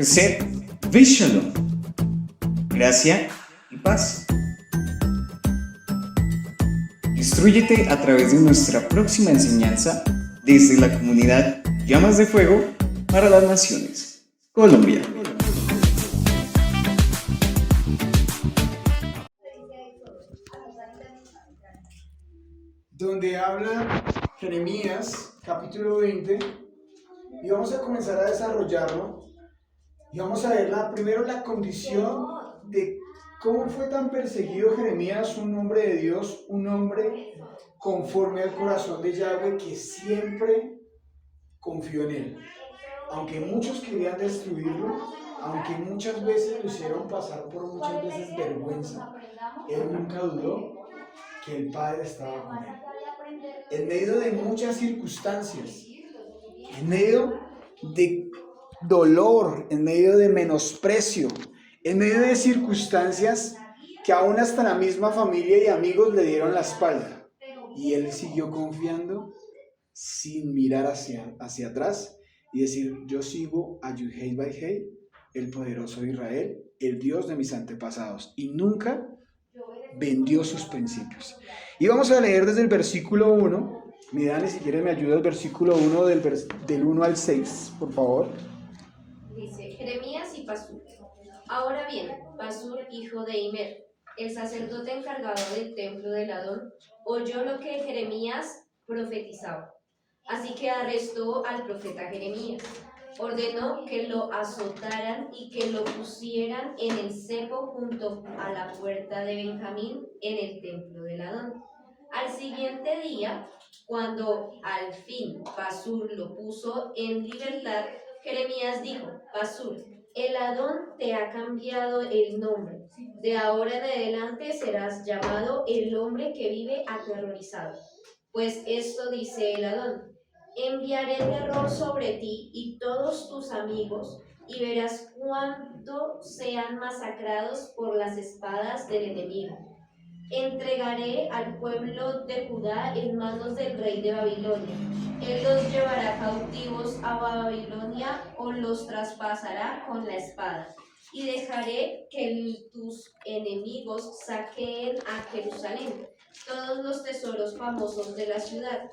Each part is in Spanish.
Sed Shalom, gracia y paz. Instrúyete a través de nuestra próxima enseñanza desde la comunidad Llamas de Fuego para las Naciones, Colombia. Donde habla Jeremías, capítulo 20, y vamos a comenzar a desarrollarlo, y vamos a ver primero la condición de cómo fue tan perseguido Jeremías, un hombre de Dios, un hombre conforme al corazón de Yahweh que siempre confió en él. Aunque muchos querían destruirlo, aunque muchas veces lo hicieron pasar por muchas veces vergüenza, él nunca dudó que el Padre estaba con él. En medio de muchas circunstancias, en medio de dolor, en medio de menosprecio, en medio de circunstancias que aún hasta la misma familia y amigos le dieron la espalda, y él siguió confiando sin mirar hacia atrás y decir: yo sigo a Yud-Hei Vah-Hei, el poderoso de Israel, el Dios de mis antepasados, y nunca vendió sus principios. Y vamos a leer desde el versículo 1. Mi Dani, si quieres me ayuda el versículo 1 del 1 al 6, por favor. Dice Jeremías y Pasur. Ahora bien, Pasur, hijo de Imer, el sacerdote encargado del templo del Adón, oyó lo que Jeremías profetizaba. Así que arrestó al profeta Jeremías, ordenó que lo azotaran y que lo pusieran en el cepo junto a la puerta de Benjamín en el templo del Adón. Al siguiente día, cuando al fin Pasur lo puso en libertad, Jeremías dijo: Pasur, el Adón te ha cambiado el nombre. De ahora en adelante serás llamado el hombre que vive aterrorizado. Pues esto dice el Adón: enviaré terror sobre ti y todos tus amigos, y verás cuánto sean masacrados por las espadas del enemigo. Entregaré al pueblo de Judá en manos del rey de Babilonia. Él los llevará cautivos a Babilonia o los traspasará con la espada. Y dejaré que tus enemigos saqueen a Jerusalén todos los tesoros famosos de la ciudad.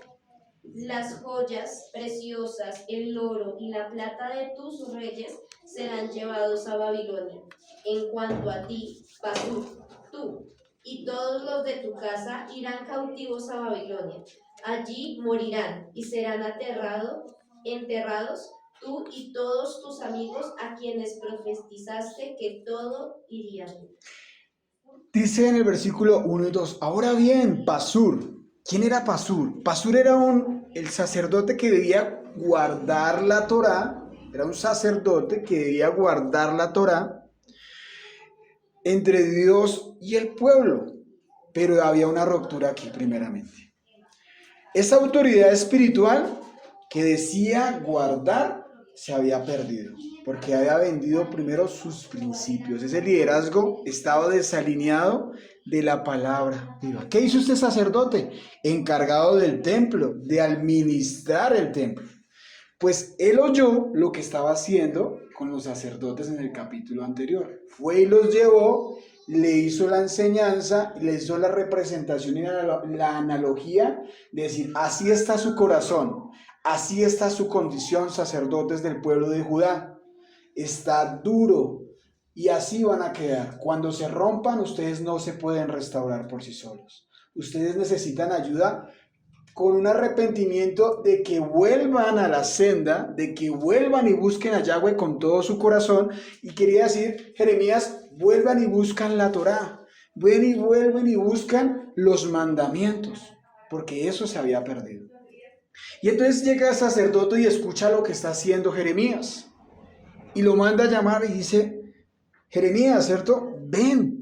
Las joyas preciosas, el oro y la plata de tus reyes serán llevados a Babilonia. En cuanto a ti, Pasur, tú y todos los de tu casa irán cautivos a Babilonia. Allí morirán y serán enterrados tú y todos tus amigos a quienes profetizaste que todo iría bien. Dice en el versículo 1 y 2, ahora bien, Pasur. ¿Quién era Pasur? Pasur era el sacerdote que debía guardar la Torá, era un sacerdote que debía guardar la Torá entre Dios y el pueblo, pero había una ruptura aquí primeramente. Esa autoridad espiritual que decía guardar se había perdido, porque había vendido primero sus principios. Ese liderazgo estaba desalineado de la palabra viva. ¿Qué hizo este sacerdote? Encargado del templo, de administrar el templo. Pues él oyó lo que estaba haciendo con los sacerdotes en el capítulo anterior. Fue y los llevó, le hizo la enseñanza, le hizo la representación y la analogía de decir: así está su corazón, así está su condición, sacerdotes del pueblo de Judá. Está duro y así van a quedar. Cuando se rompan, ustedes no se pueden restaurar por sí solos. Ustedes necesitan ayuda con un arrepentimiento de que vuelvan a la senda, de que vuelvan y busquen a Yahweh con todo su corazón. Y quería decir, Jeremías, vuelvan y buscan la Torá, vuelven y buscan los mandamientos, porque eso se había perdido. Y entonces llega el sacerdote y escucha lo que está haciendo Jeremías, y lo manda a llamar y dice: Jeremías, ¿cierto? Ven.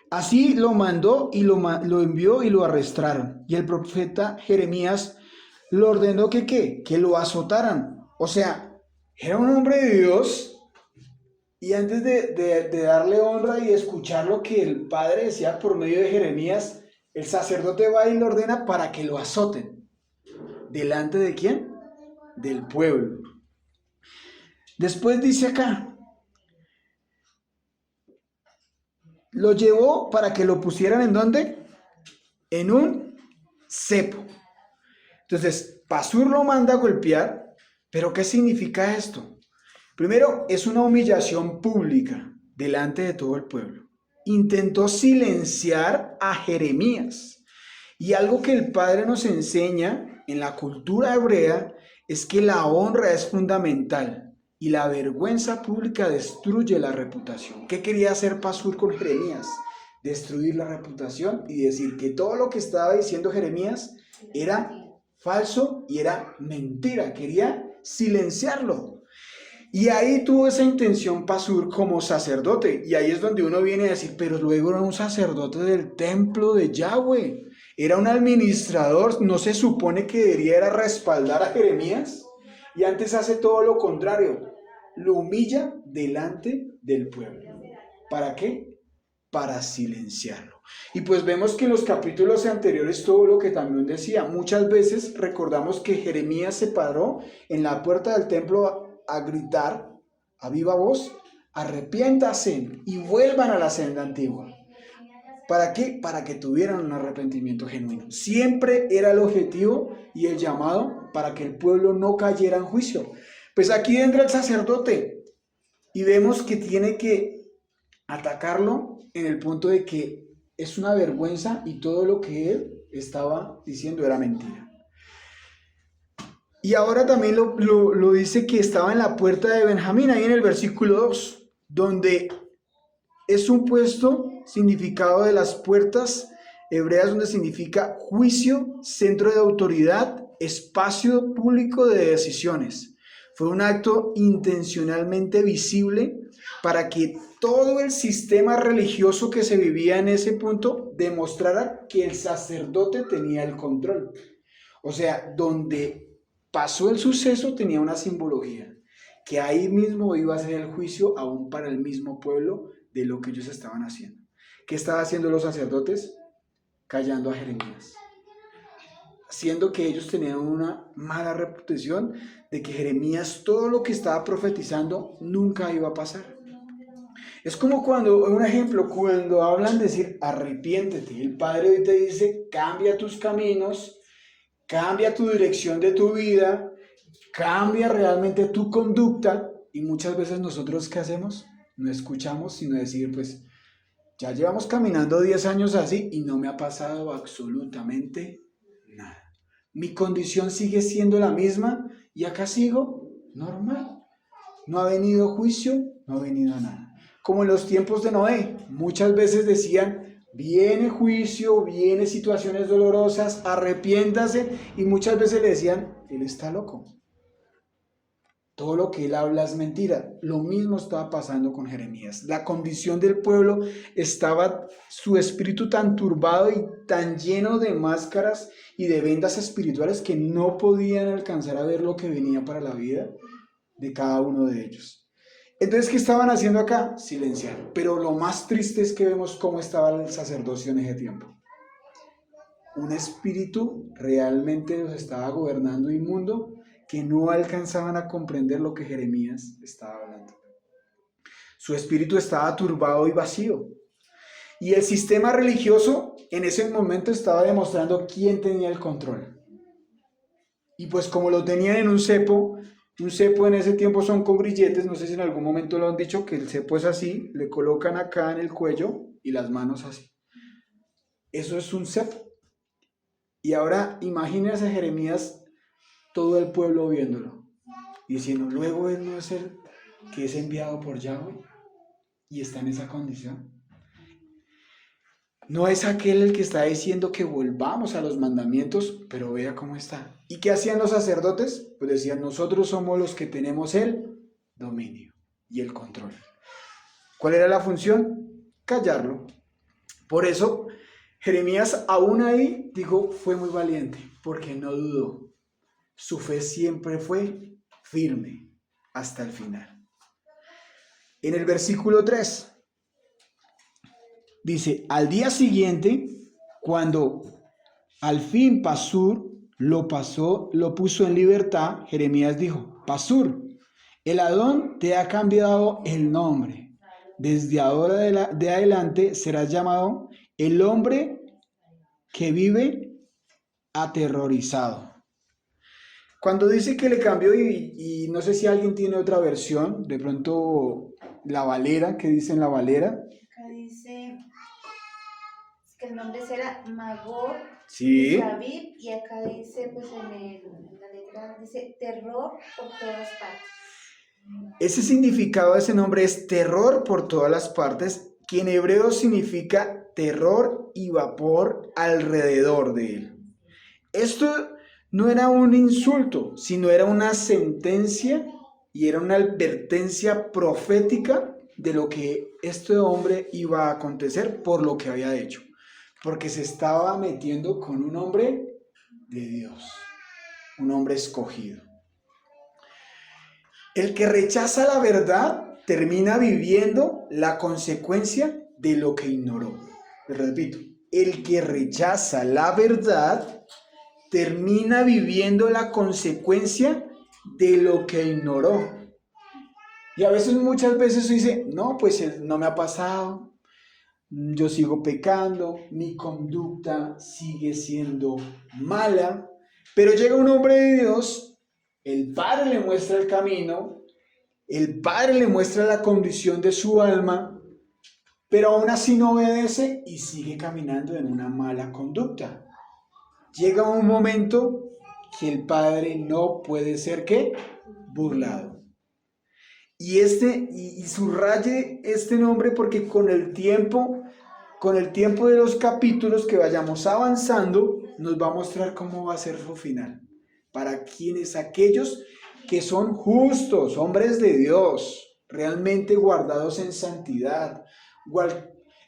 Así lo mandó y lo envió y lo arrestaron. Y el profeta Jeremías lo ordenó que lo azotaran. O sea, era un hombre de Dios, y antes de darle honra y escuchar lo que el Padre decía por medio de Jeremías, el sacerdote va y lo ordena para que lo azoten. ¿Delante de quién? Del pueblo. Después dice acá, lo llevó para que lo pusieran ¿en dónde? En un cepo. Entonces, Pasur lo manda a golpear, pero ¿qué significa esto? Primero, es una humillación pública delante de todo el pueblo. Intentó silenciar a Jeremías. Y algo que el Padre nos enseña en la cultura hebrea es que la honra es fundamental y la vergüenza pública destruye la reputación. ¿Qué quería hacer Pasur con Jeremías? Destruir la reputación y decir que todo lo que estaba diciendo Jeremías era falso y era mentira. Quería silenciarlo. Y ahí tuvo esa intención Pasur como sacerdote. Y ahí es donde uno viene a decir, pero luego era un sacerdote del templo de Yahweh. Era un administrador. ¿No se supone que debería era respaldar a Jeremías? Y antes hace todo lo contrario. Lo humilla delante del pueblo. ¿Para qué? Para silenciarlo. Y pues vemos que en los capítulos anteriores todo lo que también decía. Muchas veces recordamos que Jeremías se paró en la puerta del templo a gritar a viva voz, arrepiéntase y vuelvan a la senda antigua. ¿Para qué? Para que tuvieran un arrepentimiento genuino. Siempre era el objetivo y el llamado para que el pueblo no cayera en juicio. Pues aquí entra el sacerdote y vemos que tiene que atacarlo en el punto de que es una vergüenza y todo lo que él estaba diciendo era mentira. Y ahora también lo dice que estaba en la puerta de Benjamín, ahí en el versículo 2, donde es un puesto significado de las puertas hebreas, donde significa juicio, centro de autoridad, espacio público de decisiones. Fue un acto intencionalmente visible para que todo el sistema religioso que se vivía en ese punto demostrara que el sacerdote tenía el control. O sea, donde pasó el suceso tenía una simbología, que ahí mismo iba a ser el juicio aún para el mismo pueblo de lo que ellos estaban haciendo. ¿Qué estaban haciendo los sacerdotes? Callando a Jeremías. Haciendo que ellos tenían una mala reputación de que Jeremías todo lo que estaba profetizando nunca iba a pasar. Es como cuando, un ejemplo, cuando hablan de decir arrepiéntete, el Padre hoy te dice cambia tus caminos, cambia tu dirección de tu vida, cambia realmente tu conducta. Y muchas veces nosotros, ¿qué hacemos? No escuchamos, sino decir, pues, ya llevamos caminando 10 años así y no me ha pasado absolutamente nada. Mi condición sigue siendo la misma y acá sigo normal. No ha venido juicio, no ha venido nada. Como en los tiempos de Noé, muchas veces decían, viene juicio, viene situaciones dolorosas, arrepiéntase, y muchas veces le decían, él está loco. Todo lo que él habla es mentira. Lo mismo estaba pasando con Jeremías. La condición del pueblo estaba, su espíritu tan turbado y tan lleno de máscaras y de vendas espirituales que no podían alcanzar a ver lo que venía para la vida de cada uno de ellos. Entonces, ¿qué estaban haciendo acá? Silenciar. Pero lo más triste es que vemos cómo estaba el sacerdocio en ese tiempo. Un espíritu realmente los estaba gobernando inmundo, que no alcanzaban a comprender lo que Jeremías estaba hablando. Su espíritu estaba turbado y vacío. Y el sistema religioso en ese momento estaba demostrando quién tenía el control. Y pues como lo tenían en un cepo en ese tiempo son con grilletes, no sé si en algún momento lo han dicho, que el cepo es así, le colocan acá en el cuello y las manos así. Eso es un cepo. Y ahora imagínense a Jeremías, todo el pueblo viéndolo, diciendo, luego él no es el que es enviado por Yahweh y está en esa condición. No es aquel el que está diciendo que volvamos a los mandamientos, pero vea cómo está. ¿Y qué hacían los sacerdotes? Pues decían, nosotros somos los que tenemos el dominio y el control. ¿Cuál era la función? Callarlo. Por eso, Jeremías aún ahí, dijo, fue muy valiente, porque no dudó. Su fe siempre fue firme hasta el final. En el versículo 3, dice, al día siguiente, cuando al fin Pasur lo puso en libertad, Jeremías dijo, Pasur, el Adón te ha cambiado el nombre. Desde ahora de adelante serás llamado el hombre que vive aterrorizado. Cuando dice que le cambió y no sé si alguien tiene otra versión, de pronto la Valera, ¿qué dice en la Valera? Acá dice que el nombre será Magor y Sí. Sabib, y acá dice, pues en la letra dice terror por todas partes. Ese significado de ese nombre es terror por todas las partes, que en hebreo significa terror y vapor alrededor de él. Esto no era un insulto, sino era una sentencia y era una advertencia profética de lo que este hombre iba a acontecer por lo que había hecho. Porque se estaba metiendo con un hombre de Dios, un hombre escogido. El que rechaza la verdad termina viviendo la consecuencia de lo que ignoró. Repito, el que rechaza la verdad termina viviendo la consecuencia de lo que ignoró. Y a veces, muchas veces se dice, no, pues no me ha pasado, yo sigo pecando, mi conducta sigue siendo mala, pero llega un hombre de Dios, el Padre le muestra el camino, el Padre le muestra la condición de su alma, pero aún así no obedece y sigue caminando en una mala conducta. Llega un momento que el Padre no puede ser ¿qué? Burlado. Y subraye este nombre porque con el tiempo de los capítulos que vayamos avanzando, nos va a mostrar cómo va a ser su final. Para quienes aquellos que son justos, hombres de Dios, realmente guardados en santidad,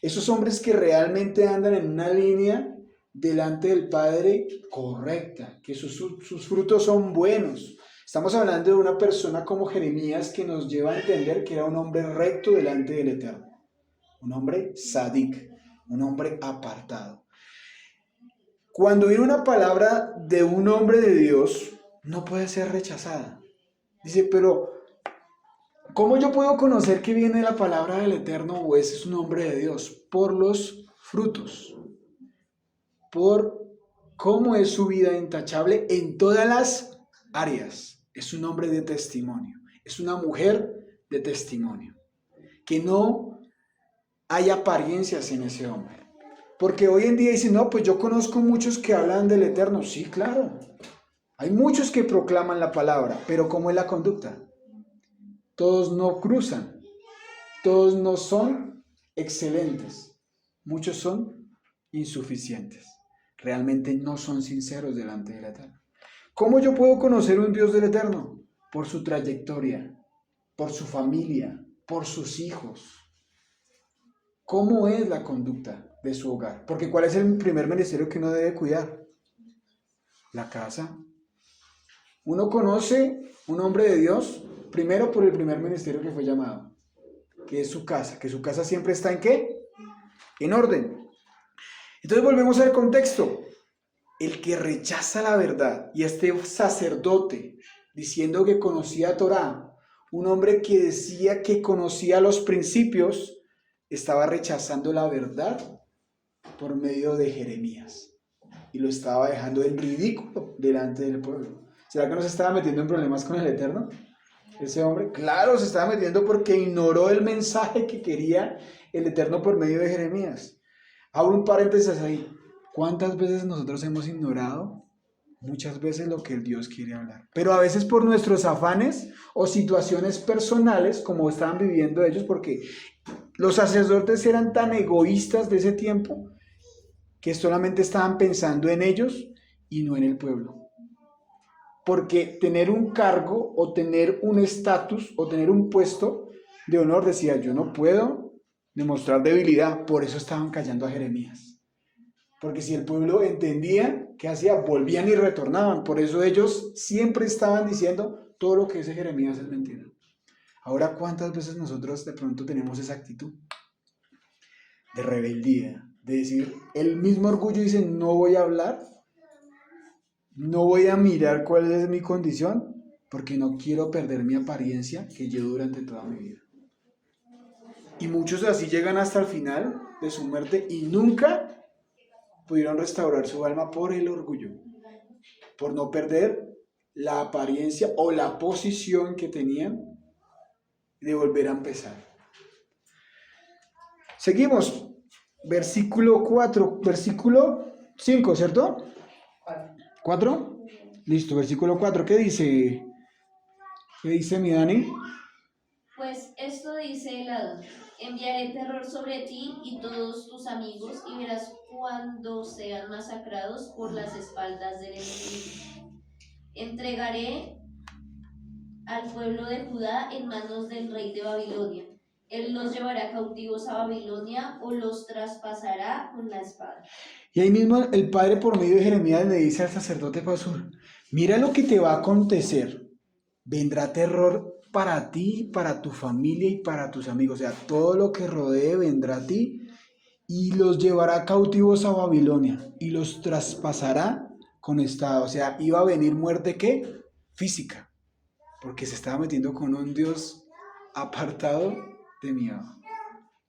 esos hombres que realmente andan en una línea delante del Padre correcta, que sus frutos son buenos. Estamos hablando de una persona como Jeremías que nos lleva a entender que era un hombre recto delante del Eterno, un hombre sadik, un hombre apartado. Cuando viene una palabra de un hombre de Dios, no puede ser rechazada. Dice, pero ¿cómo yo puedo conocer que viene la palabra del Eterno o ese es un hombre de Dios? Por los frutos, por cómo es su vida intachable en todas las áreas. Es un hombre de testimonio, es una mujer de testimonio. Que no hay apariencias en ese hombre. Porque hoy en día dicen, no, pues yo conozco muchos que hablan del Eterno. Sí, claro. Hay muchos que proclaman la palabra, pero ¿cómo es la conducta? Todos no cruzan, todos no son excelentes, muchos son insuficientes. Realmente no son sinceros delante del Eterno. ¿Cómo yo puedo conocer un Dios del Eterno? Por su trayectoria, por su familia, por sus hijos. ¿Cómo es la conducta de su hogar? Porque ¿cuál es el primer ministerio que uno debe cuidar? La casa. Uno conoce un hombre de Dios primero por el primer ministerio que fue llamado, que es su casa, que su casa siempre está ¿en qué? En orden. Entonces volvemos al contexto. El que rechaza la verdad y este sacerdote diciendo que conocía a Torá, un hombre que decía que conocía los principios, estaba rechazando la verdad por medio de Jeremías y lo estaba dejando en ridículo delante del pueblo. ¿Será que no se estaba metiendo en problemas con el Eterno? Ese hombre, claro, se estaba metiendo porque ignoró el mensaje que quería el Eterno por medio de Jeremías. Abro un paréntesis ahí. ¿Cuántas veces nosotros hemos ignorado? Muchas veces lo que el Dios quiere hablar. Pero a veces por nuestros afanes o situaciones personales, como estaban viviendo ellos, porque los sacerdotes eran tan egoístas de ese tiempo que solamente estaban pensando en ellos y no en el pueblo. Porque tener un cargo o tener un estatus o tener un puesto de honor, decía, yo no puedo demostrar debilidad. Por eso estaban callando a Jeremías. Porque si el pueblo entendía, ¿qué hacía? Volvían y retornaban. Por eso ellos siempre estaban diciendo, todo lo que dice Jeremías es mentira. Ahora, ¿cuántas veces nosotros de pronto tenemos esa actitud de rebeldía? De decir, el mismo orgullo dice, no voy a hablar, no voy a mirar cuál es mi condición, porque no quiero perder mi apariencia que llevo durante toda mi vida. Y muchos así llegan hasta el final de su muerte y nunca pudieron restaurar su alma por el orgullo, por no perder la apariencia o la posición que tenían de volver a empezar. Seguimos. Versículo 4, versículo 5, ¿cierto? 4. Listo, versículo 4. ¿Qué dice? ¿Qué dice mi Dani? Pues esto dice el Adón: enviaré terror sobre ti y todos tus amigos, y verás cuando sean masacrados por las espaldas del enemigo. Entregaré al pueblo de Judá en manos del rey de Babilonia. Él los llevará cautivos a Babilonia o los traspasará con la espada. Y ahí mismo el padre por medio de Jeremías le dice al sacerdote Pasur, mira lo que te va a acontecer. Vendrá terror para ti, para tu familia y para tus amigos. O sea, todo lo que rodee vendrá a ti y los llevará cautivos a Babilonia y los traspasará con espada. O sea, iba a venir muerte, ¿qué? Física. Porque se estaba metiendo con un Dios apartado de miedo.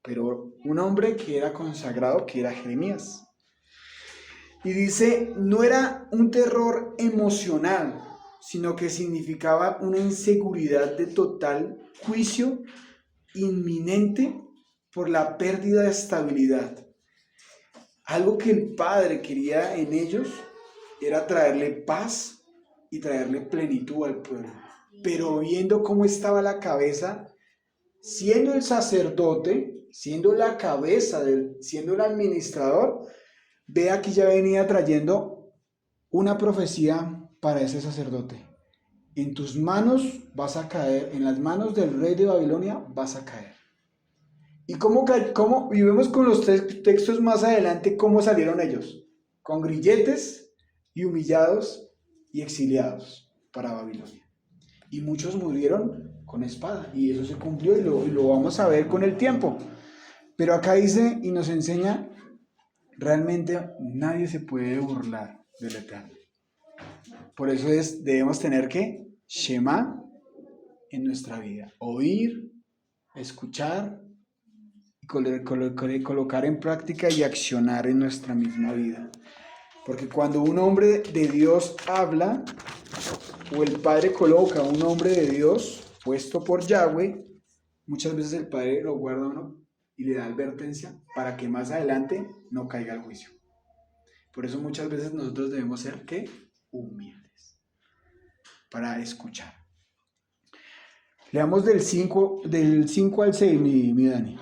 Pero un hombre que era consagrado, que era Jeremías. Y dice, no era un terror emocional, sino que significaba una inseguridad de total juicio inminente por la pérdida de estabilidad. Algo que el Padre quería en ellos era traerle paz y traerle plenitud al pueblo. Pero viendo cómo estaba la cabeza, siendo el sacerdote, siendo la cabeza, siendo el administrador, vea que ya venía trayendo una profecía para ese sacerdote. En tus manos vas a caer, en las manos del rey de Babilonia vas a caer. Y y vemos con los textos más adelante cómo salieron ellos, con grilletes y humillados y exiliados para Babilonia. Y muchos murieron con espada, y eso se cumplió y lo vamos a ver con el tiempo. Pero acá dice y nos enseña, realmente nadie se puede burlar del Eterno. Por eso debemos tener que Shema en nuestra vida, oír, escuchar y colocar en práctica y accionar en nuestra misma vida. Porque cuando un hombre de Dios habla, o el Padre coloca a un hombre de Dios puesto por Yahweh, muchas veces el Padre lo guarda a uno y le da advertencia para que más adelante no caiga al juicio. Por eso muchas veces nosotros debemos ser, ¿qué? Humildes para escuchar. Leamos del 5 al 6, mi Dani.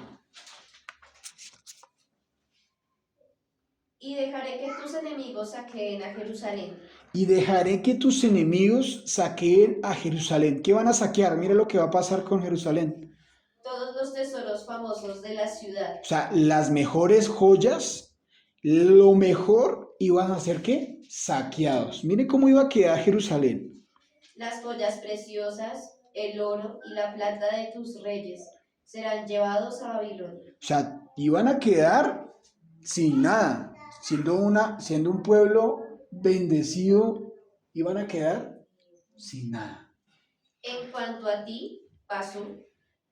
Y dejaré que tus enemigos saqueen a Jerusalén. Y dejaré que tus enemigos saqueen a Jerusalén. ¿Qué van a saquear? Mira lo que va a pasar con Jerusalén. Todos los tesoros famosos de la ciudad. O sea, las mejores joyas, lo mejor iban a ser, ¿qué? Saqueados. Mire cómo iba a quedar Jerusalén. Las joyas preciosas, el oro y la plata de tus reyes serán llevados a Babilonia. O sea, iban a quedar sin nada. Siendo un pueblo bendecido, iban a quedar sin nada. En cuanto a ti, Pasur,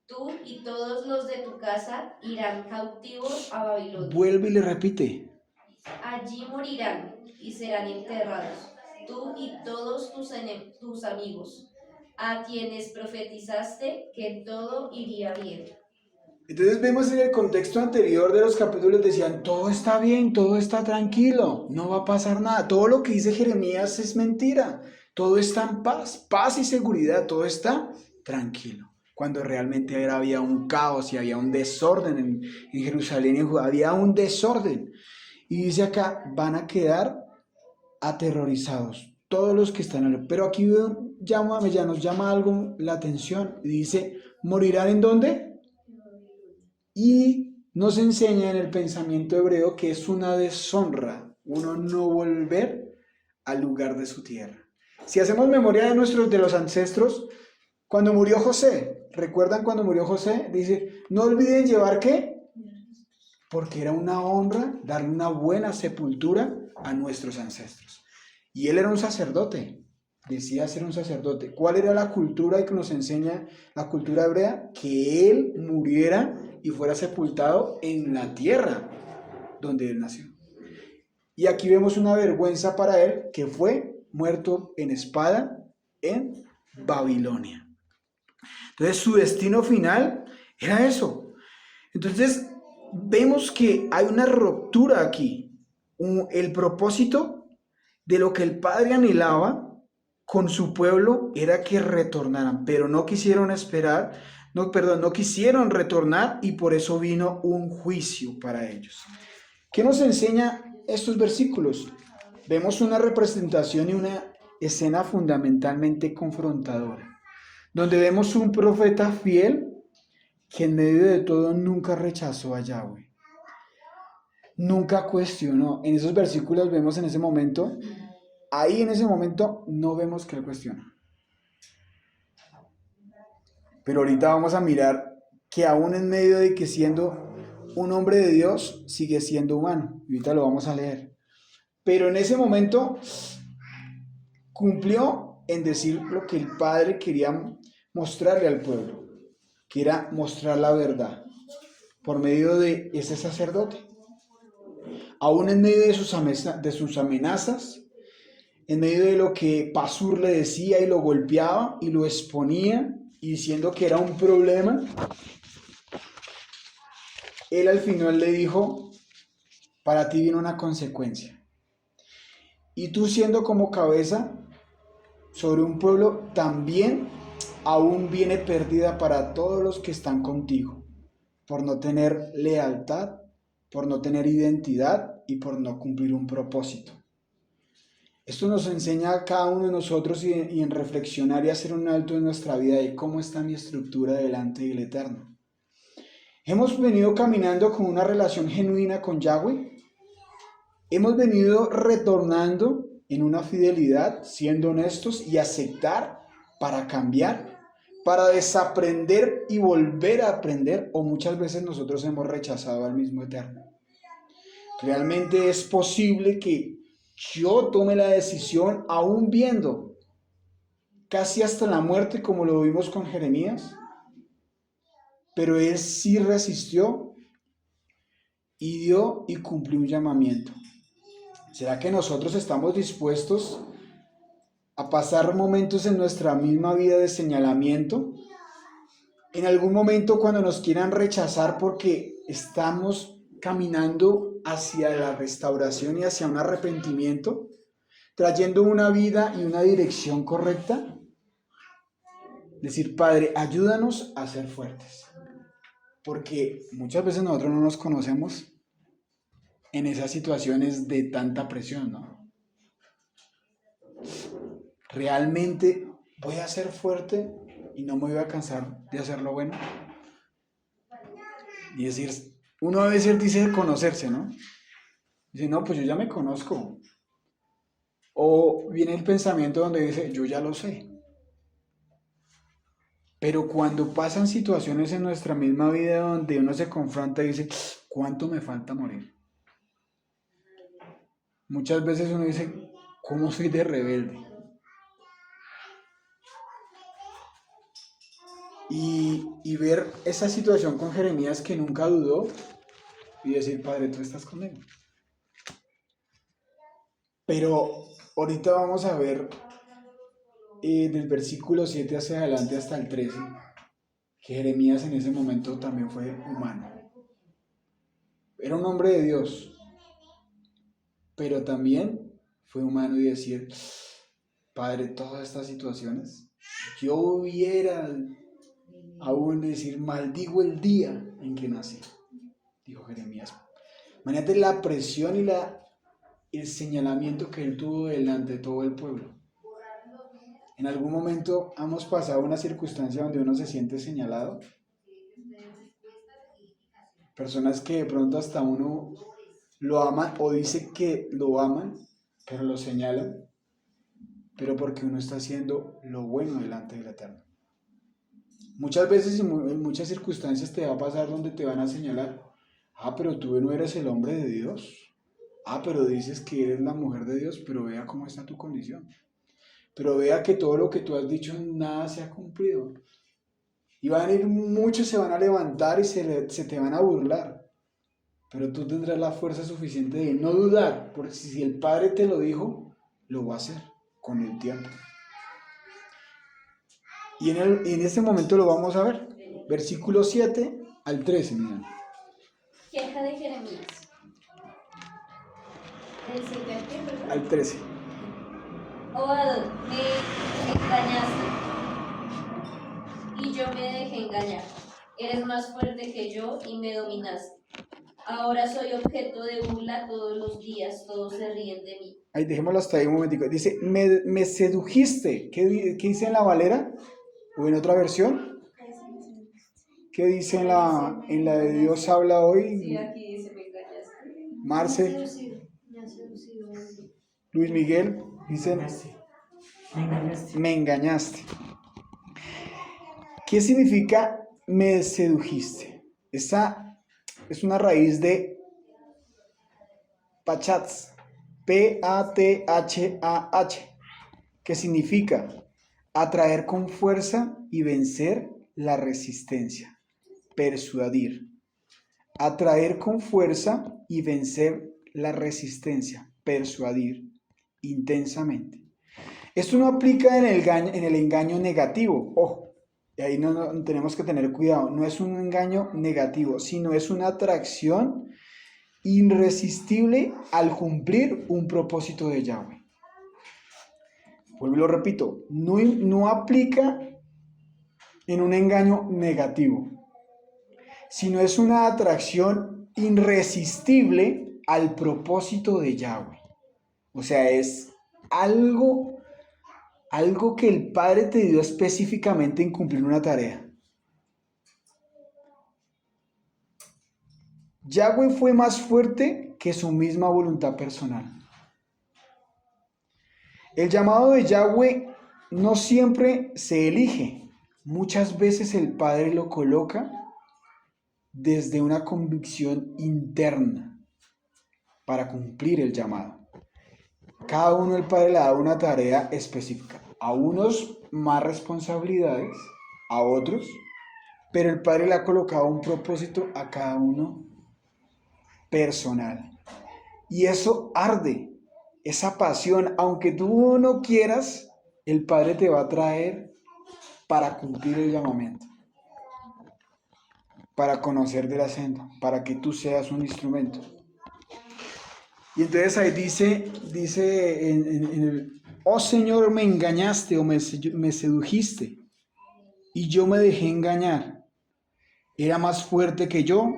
tú y todos los de tu casa irán cautivos a Babilonia. Vuelve y le repite. Allí morirán y serán enterrados, tú y todos tus amigos, a quienes profetizaste que todo iría bien. Entonces vemos en el contexto anterior de los capítulos, decían, todo está bien, todo está tranquilo, no va a pasar nada. Todo lo que dice Jeremías es mentira. Todo está en paz y seguridad, todo está tranquilo. Cuando realmente había un caos y había un desorden en Jerusalén y en Judá, había un desorden. Y dice acá, van a quedar aterrorizados todos los que están en. Pero aquí ya nos llama algo la atención. Y dice, ¿morirán en dónde? Y nos enseña en el pensamiento hebreo que es una deshonra uno no volver al lugar de su tierra. Si hacemos memoria de los ancestros, cuando murió José, ¿recuerdan cuando murió José? Dice, no olviden llevar ¿qué? Porque era una honra darle una buena sepultura a nuestros ancestros. Y él era un sacerdote, decía ser un sacerdote. ¿Cuál era la cultura que nos enseña la cultura hebrea? Que él muriera y fuera sepultado en la tierra donde él nació. Y aquí vemos una vergüenza para él, que fue muerto en espada en Babilonia. Entonces su destino final era eso. Entonces vemos que hay una ruptura aquí. El propósito de lo que el Padre anhelaba con su pueblo era que retornaran, pero no quisieron esperar, no quisieron retornar, y por eso vino un juicio para ellos. ¿Qué nos enseña estos versículos? Vemos una representación y una escena fundamentalmente confrontadora, donde vemos un profeta fiel que en medio de todo nunca rechazó a Yahweh, nunca cuestionó. En esos versículos vemos en ese momento, ahí en ese momento no vemos que él cuestiona. Pero ahorita vamos a mirar que aún en medio de que siendo un hombre de Dios, sigue siendo humano. Y ahorita lo vamos a leer. Pero en ese momento cumplió en decir lo que el Padre quería mostrarle al pueblo, que era mostrar la verdad por medio de ese sacerdote. Aún en medio de sus amenazas, en medio de lo que Pasur le decía y lo golpeaba y lo exponía y diciendo que era un problema, él al final le dijo: para ti viene una consecuencia. Y tú, siendo como cabeza sobre un pueblo, también aún viene pérdida para todos los que están contigo, por no tener lealtad, por no tener identidad y por no cumplir un propósito. Esto nos enseña a cada uno de nosotros y en reflexionar y hacer un alto en nuestra vida de cómo está mi estructura delante del Eterno. Hemos venido caminando con una relación genuina con Yahweh. Hemos venido retornando en una fidelidad, siendo honestos y aceptar para cambiar, para desaprender y volver a aprender, o muchas veces nosotros hemos rechazado al mismo Eterno. Realmente es posible que yo tome la decisión, aún viendo casi hasta la muerte, como lo vimos con Jeremías, pero él sí resistió y dio y cumplió un llamamiento. ¿Será que nosotros estamos dispuestos a pasar momentos en nuestra misma vida de señalamiento? En algún momento, cuando nos quieran rechazar porque estamos caminando hacia la restauración y hacia un arrepentimiento, trayendo una vida y una dirección correcta, decir: Padre, ayúdanos a ser fuertes, porque muchas veces nosotros no nos conocemos en esas situaciones de tanta presión, ¿no? ¿Realmente voy a ser fuerte y no me voy a cansar de hacer lo bueno? Y decir, uno a veces dice conocerse, ¿no? Dice: no, pues yo ya me conozco. O viene el pensamiento donde dice: yo ya lo sé. Pero cuando pasan situaciones en nuestra misma vida donde uno se confronta y dice: ¿cuánto me falta morir? Muchas veces uno dice: ¿cómo soy de rebelde? Y ver esa situación con Jeremías, que nunca dudó, y decir: Padre, tú estás conmigo. Pero ahorita vamos a ver del versículo 7 hacia adelante hasta el 13, que Jeremías en ese momento también fue humano. Era un hombre de Dios, pero también fue humano, y decir: Padre, todas estas situaciones, yo hubiera aún decir: maldigo el día en que nací, dijo Jeremías. Imagínate la presión y el señalamiento que él tuvo delante de todo el pueblo. ¿En algún momento hemos pasado una circunstancia donde uno se siente señalado? Personas que de pronto hasta uno lo aman o dice que lo aman, pero lo señalan, pero porque uno está haciendo lo bueno delante del Eterno. Muchas veces y en muchas circunstancias te va a pasar donde te van a señalar: pero tú no eres el hombre de Dios. Pero dices que eres la mujer de Dios, pero vea cómo está tu condición. Pero vea que todo lo que tú has dicho, nada se ha cumplido. Y van a ir muchos, se van a levantar y se te van a burlar. Pero tú tendrás la fuerza suficiente de no dudar, porque si el Padre te lo dijo, lo va a hacer con el tiempo. Y en este momento lo vamos a ver. Versículo 7 al 13, miren. Queja de Jeremías. ¿El 7 al qué, perdón? Al 13. Oh Adón, me engañaste y yo me dejé engañar. Eres más fuerte que yo y me dominaste. Ahora soy objeto de burla todos los días, todos se ríen de mí. Ahí, dejémoslo hasta ahí un momentico. Dice, me sedujiste. ¿Qué dice en la Valera? ¿O en otra versión? ¿Qué dice en la de Dios habla Sí, hoy? aquí dice me engañaste. Marce, Me ha seducido. Luis Miguel, dicen, Me engañaste. me engañaste. ¿Qué significa me sedujiste? Esa es una raíz de pachats, P-A-T-H-A-H, que significa atraer con fuerza y vencer la resistencia, persuadir. Atraer con fuerza y vencer la resistencia, persuadir intensamente. Esto no aplica en el engaño negativo, ojo, y ahí no tenemos que tener cuidado, no es un engaño negativo, sino es una atracción irresistible al cumplir un propósito de Yahweh. Vuelvo y lo repito, no aplica en un engaño negativo, sino es una atracción irresistible al propósito de Yahweh. O sea, es algo que el Padre te dio específicamente en cumplir una tarea. Yahweh fue más fuerte que su misma voluntad personal. El llamado de Yahweh no siempre se elige. Muchas veces el Padre lo coloca desde una convicción interna para cumplir el llamado. Cada uno el Padre le da una tarea específica. A unos más responsabilidades, a otros, pero el Padre le ha colocado un propósito a cada uno personal. Y eso arde, esa pasión, aunque tú no quieras, el Padre te va a traer para cumplir el llamamiento, para conocer de la senda, para que tú seas un instrumento. Y entonces ahí dice en el, oh Señor, me engañaste o me sedujiste y yo me dejé engañar. Era más fuerte que yo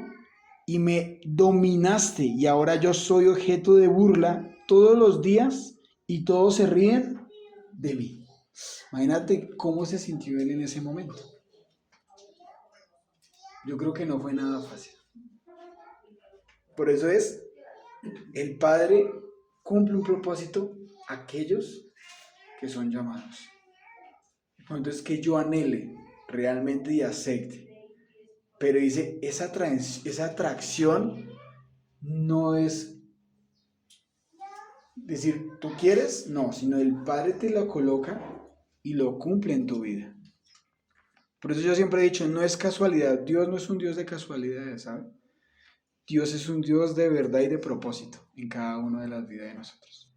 y me dominaste y ahora yo soy objeto de burla todos los días y todos se ríen de mí. Imagínate cómo se sintió él en ese momento. Yo creo que no fue nada fácil. Por eso el Padre cumple un propósito a aquellos que son llamados. Entonces que yo anhele realmente y acepte. Pero dice, esa atracción no es decir, ¿tú quieres? No, sino el Padre te lo coloca y lo cumple en tu vida. Por eso yo siempre he dicho, no es casualidad. Dios no es un Dios de casualidades, ¿sabes? Dios es un Dios de verdad y de propósito en cada una de las vidas de nosotros.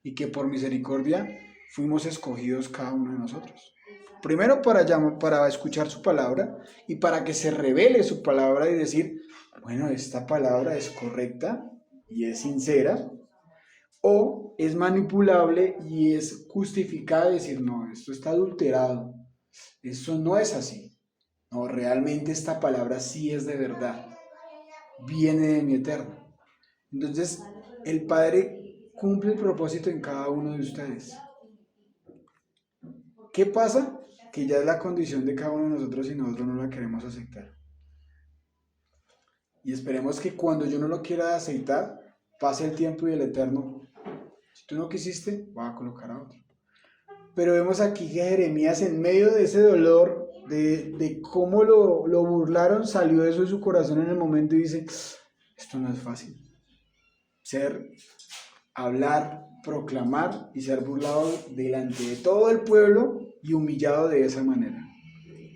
Y que por misericordia fuimos escogidos cada uno de nosotros. Primero para escuchar su palabra y para que se revele su palabra y decir, bueno, esta palabra es correcta y es sincera, o es manipulable y es justificada y decir, no, esto está adulterado, esto no es así. No, realmente esta palabra sí es de verdad, viene de mi eterno. Entonces, el Padre cumple el propósito en cada uno de ustedes. ¿Qué pasa? Que ya es la condición de cada uno de nosotros y nosotros no la queremos aceptar. Y esperemos que cuando yo no lo quiera aceptar, pase el tiempo y el eterno, si tú no quisiste, va a colocar a otro. Pero vemos aquí que Jeremías, en medio de ese dolor, de cómo lo burlaron, salió eso de su corazón en el momento y dice, esto no es fácil. Hablar, proclamar y ser burlado delante de todo el pueblo y humillado de esa manera.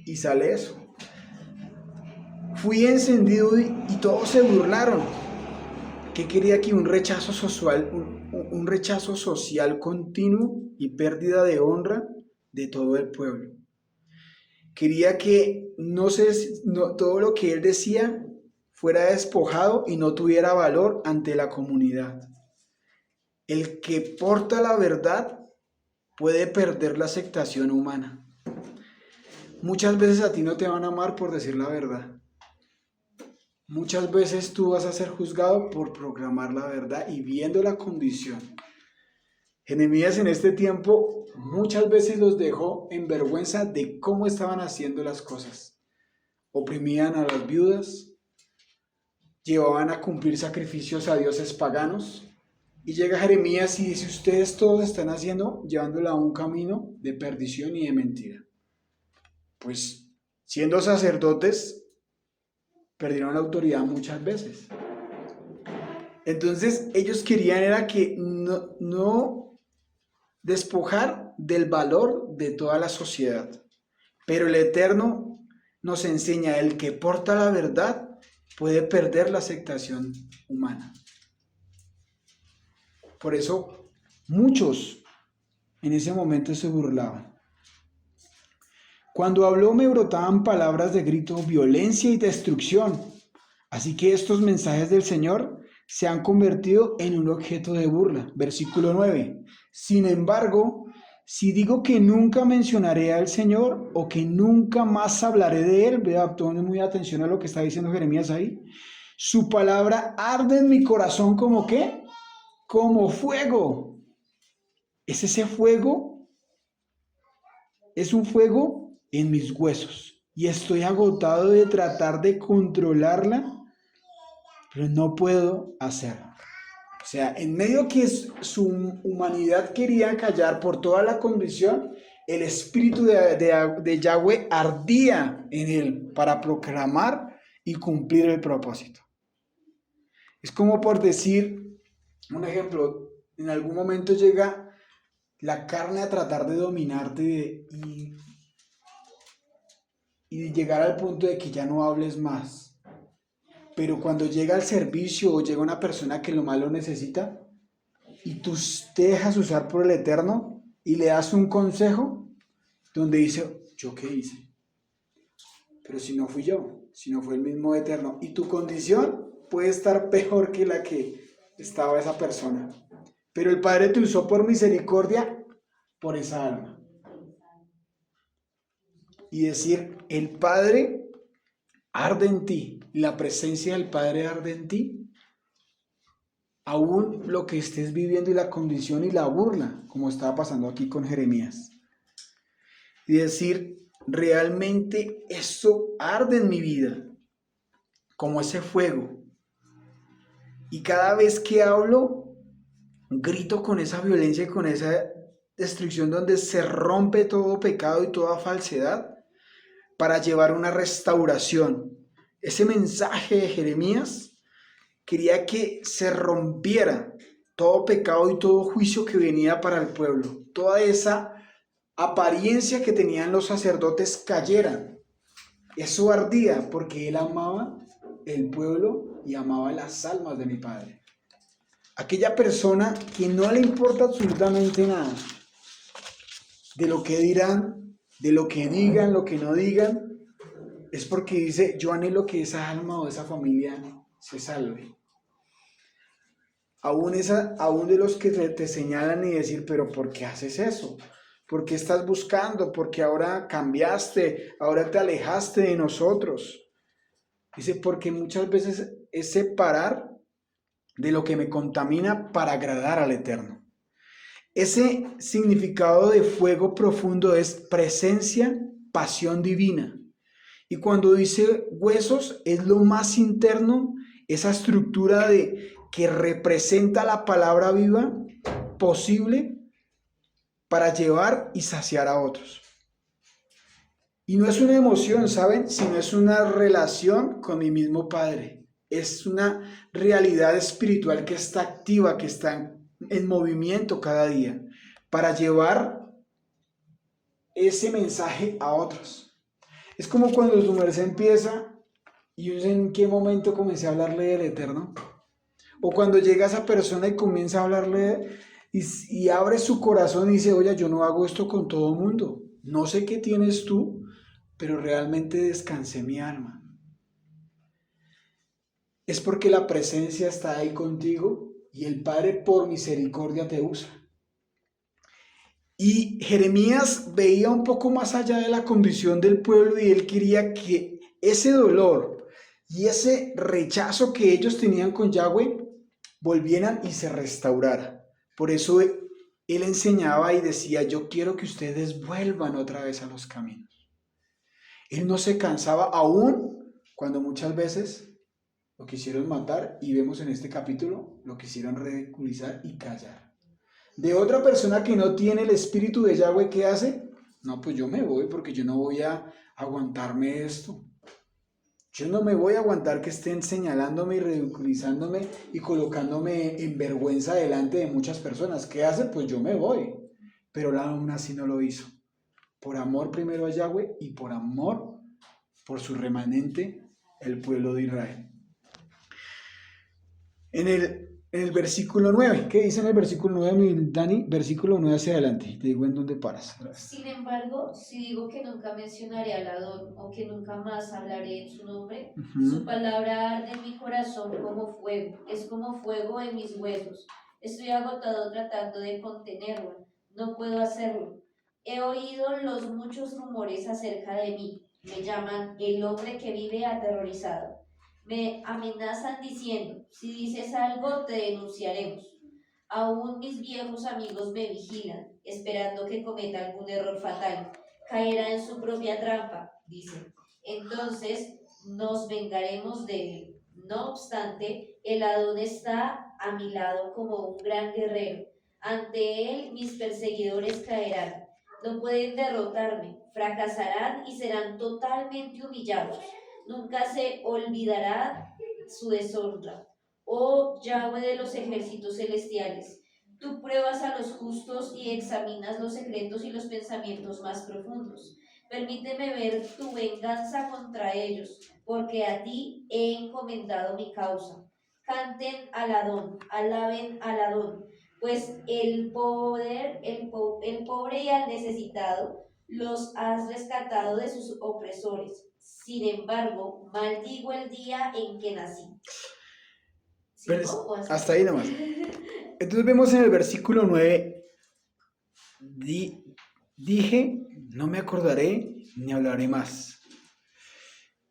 Y sale eso. Fui encendido y todos se burlaron. ¿Qué quería aquí? Un rechazo social continuo y pérdida de honra de todo el pueblo. Quería que todo lo que él decía fuera despojado y no tuviera valor ante la comunidad. El que porta la verdad puede perder la aceptación humana. Muchas veces a ti no te van a amar por decir la verdad. Muchas veces tú vas a ser juzgado por proclamar la verdad y viendo la condición. Jeremías en este tiempo muchas veces los dejó en vergüenza de cómo estaban haciendo las cosas. Oprimían a las viudas, llevaban a cumplir sacrificios a dioses paganos. Y llega Jeremías y dice, ustedes todos están llevándola a un camino de perdición y de mentira. Pues siendo sacerdotes, perdieron la autoridad muchas veces. Entonces ellos querían era que no despojar del valor de toda la sociedad. Pero el Eterno nos enseña, el que porta la verdad puede perder la aceptación humana. Por eso muchos en ese momento se burlaban. Cuando habló me brotaban palabras de grito, violencia y destrucción. Así que estos mensajes del Señor se han convertido en un objeto de burla. Versículo 9. Sin embargo, si digo que nunca mencionaré al Señor o que nunca más hablaré de Él, vea, tomen muy atención a lo que está diciendo Jeremías ahí. Su palabra arde en mi corazón como ¿qué? Como fuego. ¿Es ese fuego? Es un fuego en mis huesos y estoy agotado de tratar de controlarla, pero no puedo hacerlo. O sea, en medio que su humanidad quería callar por toda la condición, el espíritu de Yahweh ardía en él para proclamar y cumplir el propósito. Es como por decir, un ejemplo, en algún momento llega la carne a tratar de dominarte y llegar al punto de que ya no hables más. Pero cuando llega el servicio o llega una persona que lo más lo necesita y tú te dejas usar por el Eterno y le das un consejo donde dice, ¿yo qué hice? Pero si no fui yo, si no fue el mismo Eterno. Y tu condición puede estar peor que la que estaba esa persona. Pero el Padre te usó por misericordia por esa alma. Y decir, el Padre arde en ti, la presencia del Padre arde en ti, aún lo que estés viviendo y la condición y la burla, como estaba pasando aquí con Jeremías. Y decir, realmente eso arde en mi vida, como ese fuego. Y cada vez que hablo, grito con esa violencia y con esa destrucción donde se rompe todo pecado y toda falsedad para llevar una restauración. Ese mensaje de Jeremías quería que se rompiera todo pecado y todo juicio que venía para el pueblo. Toda esa apariencia que tenían los sacerdotes cayera. Eso ardía porque él amaba el pueblo y amaba las almas de mi Padre. Aquella persona que no le importa absolutamente nada de lo que dirán, de lo que digan, lo que no digan, es porque dice, yo anhelo que esa alma o esa familia se salve. Aún de los que te señalan y decir, pero ¿por qué haces eso? ¿Por qué estás buscando? ¿Por qué ahora cambiaste? ¿Ahora te alejaste de nosotros? Dice, porque muchas veces es separar de lo que me contamina para agradar al Eterno. Ese significado de fuego profundo es presencia, pasión divina. Y cuando dice huesos, es lo más interno, esa estructura que representa la palabra viva posible para llevar y saciar a otros. Y no es una emoción, ¿saben? Sino es una relación con mi mismo Padre. Es una realidad espiritual que está activa, que está en movimiento cada día para llevar ese mensaje a otros. Es como cuando su merced empieza ¿Y yo sé en qué momento comencé a hablarle del Eterno? O cuando llega esa persona y comienza a hablarle y abre su corazón y dice, oye, yo no hago esto con todo el mundo. No sé qué tienes tú, pero realmente descansé mi alma. Es porque la presencia está ahí contigo y el Padre por misericordia te usa. Y Jeremías veía un poco más allá de la condición del pueblo y él quería que ese dolor y ese rechazo que ellos tenían con Yahweh volvieran y se restaurara. Por eso él enseñaba y decía, yo quiero que ustedes vuelvan otra vez a los caminos. Él no se cansaba aún cuando muchas veces lo quisieron matar y vemos en este capítulo, lo quisieron ridiculizar y callar. De otra persona que no tiene el espíritu de Yahweh, ¿qué hace? No, pues yo me voy porque yo no voy a aguantarme esto. Yo no me voy a aguantar que estén señalándome y ridiculizándome y colocándome en vergüenza delante de muchas personas. ¿Qué hace? Pues yo me voy. Pero él aún así no lo hizo. Por amor primero a Yahweh y por amor por su remanente, el pueblo de Israel. En el versículo 9, ¿qué dice en el versículo 9, Dani? Versículo 9 hacia adelante, te digo en dónde paras. Sin embargo, si digo que nunca mencionaré al Adón o que nunca más hablaré en su nombre, su palabra arde en mi corazón como fuego, es como fuego en mis huesos. Estoy agotado tratando de contenerlo, no puedo hacerlo. He oído los muchos rumores acerca de mí, me llaman el hombre que vive aterrorizado. Me amenazan diciendo, si dices algo te denunciaremos. Aún mis viejos amigos me vigilan, esperando que cometa algún error fatal. Caerá en su propia trampa, dicen. Entonces nos vengaremos de él. No obstante, el Adón está a mi lado como un gran guerrero. Ante él mis perseguidores caerán. No pueden derrotarme, fracasarán y serán totalmente humillados. Nunca se olvidará su deshonra. Oh Yahweh de los ejércitos celestiales, tú pruebas a los justos y examinas los secretos y los pensamientos más profundos. Permíteme ver tu venganza contra ellos, porque a ti he encomendado mi causa. Canten al Adón, alaben al Adón, pues el pobre y al necesitado los has rescatado de sus opresores. Sin embargo, maldigo el día en que nací. Hasta ahí nomás. Entonces vemos en el versículo 9, dije, no me acordaré ni hablaré más.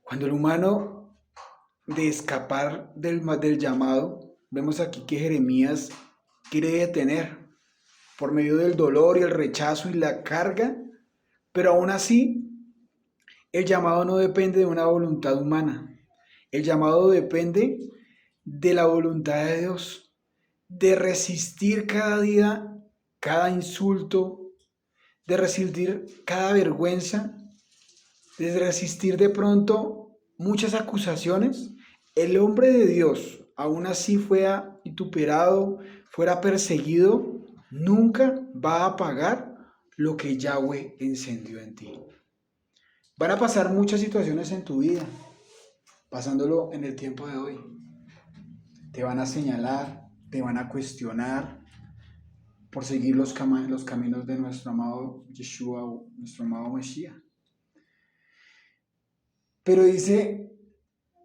Cuando el humano de escapar del llamado, vemos aquí que Jeremías quiere detener por medio del dolor y el rechazo y la carga, pero aún así el llamado no depende de una voluntad humana. El llamado depende de la voluntad de Dios, de resistir cada día, cada insulto, de resistir cada vergüenza, de resistir de pronto muchas acusaciones. El hombre de Dios, aún así fuera vituperado, fuera perseguido, nunca va a apagar lo que Yahweh encendió en ti. Van a pasar muchas situaciones en tu vida, pasándolo en el tiempo de hoy. Te van a señalar, te van a cuestionar por seguir los caminos de nuestro amado Yeshua, nuestro amado Mesías. Pero dice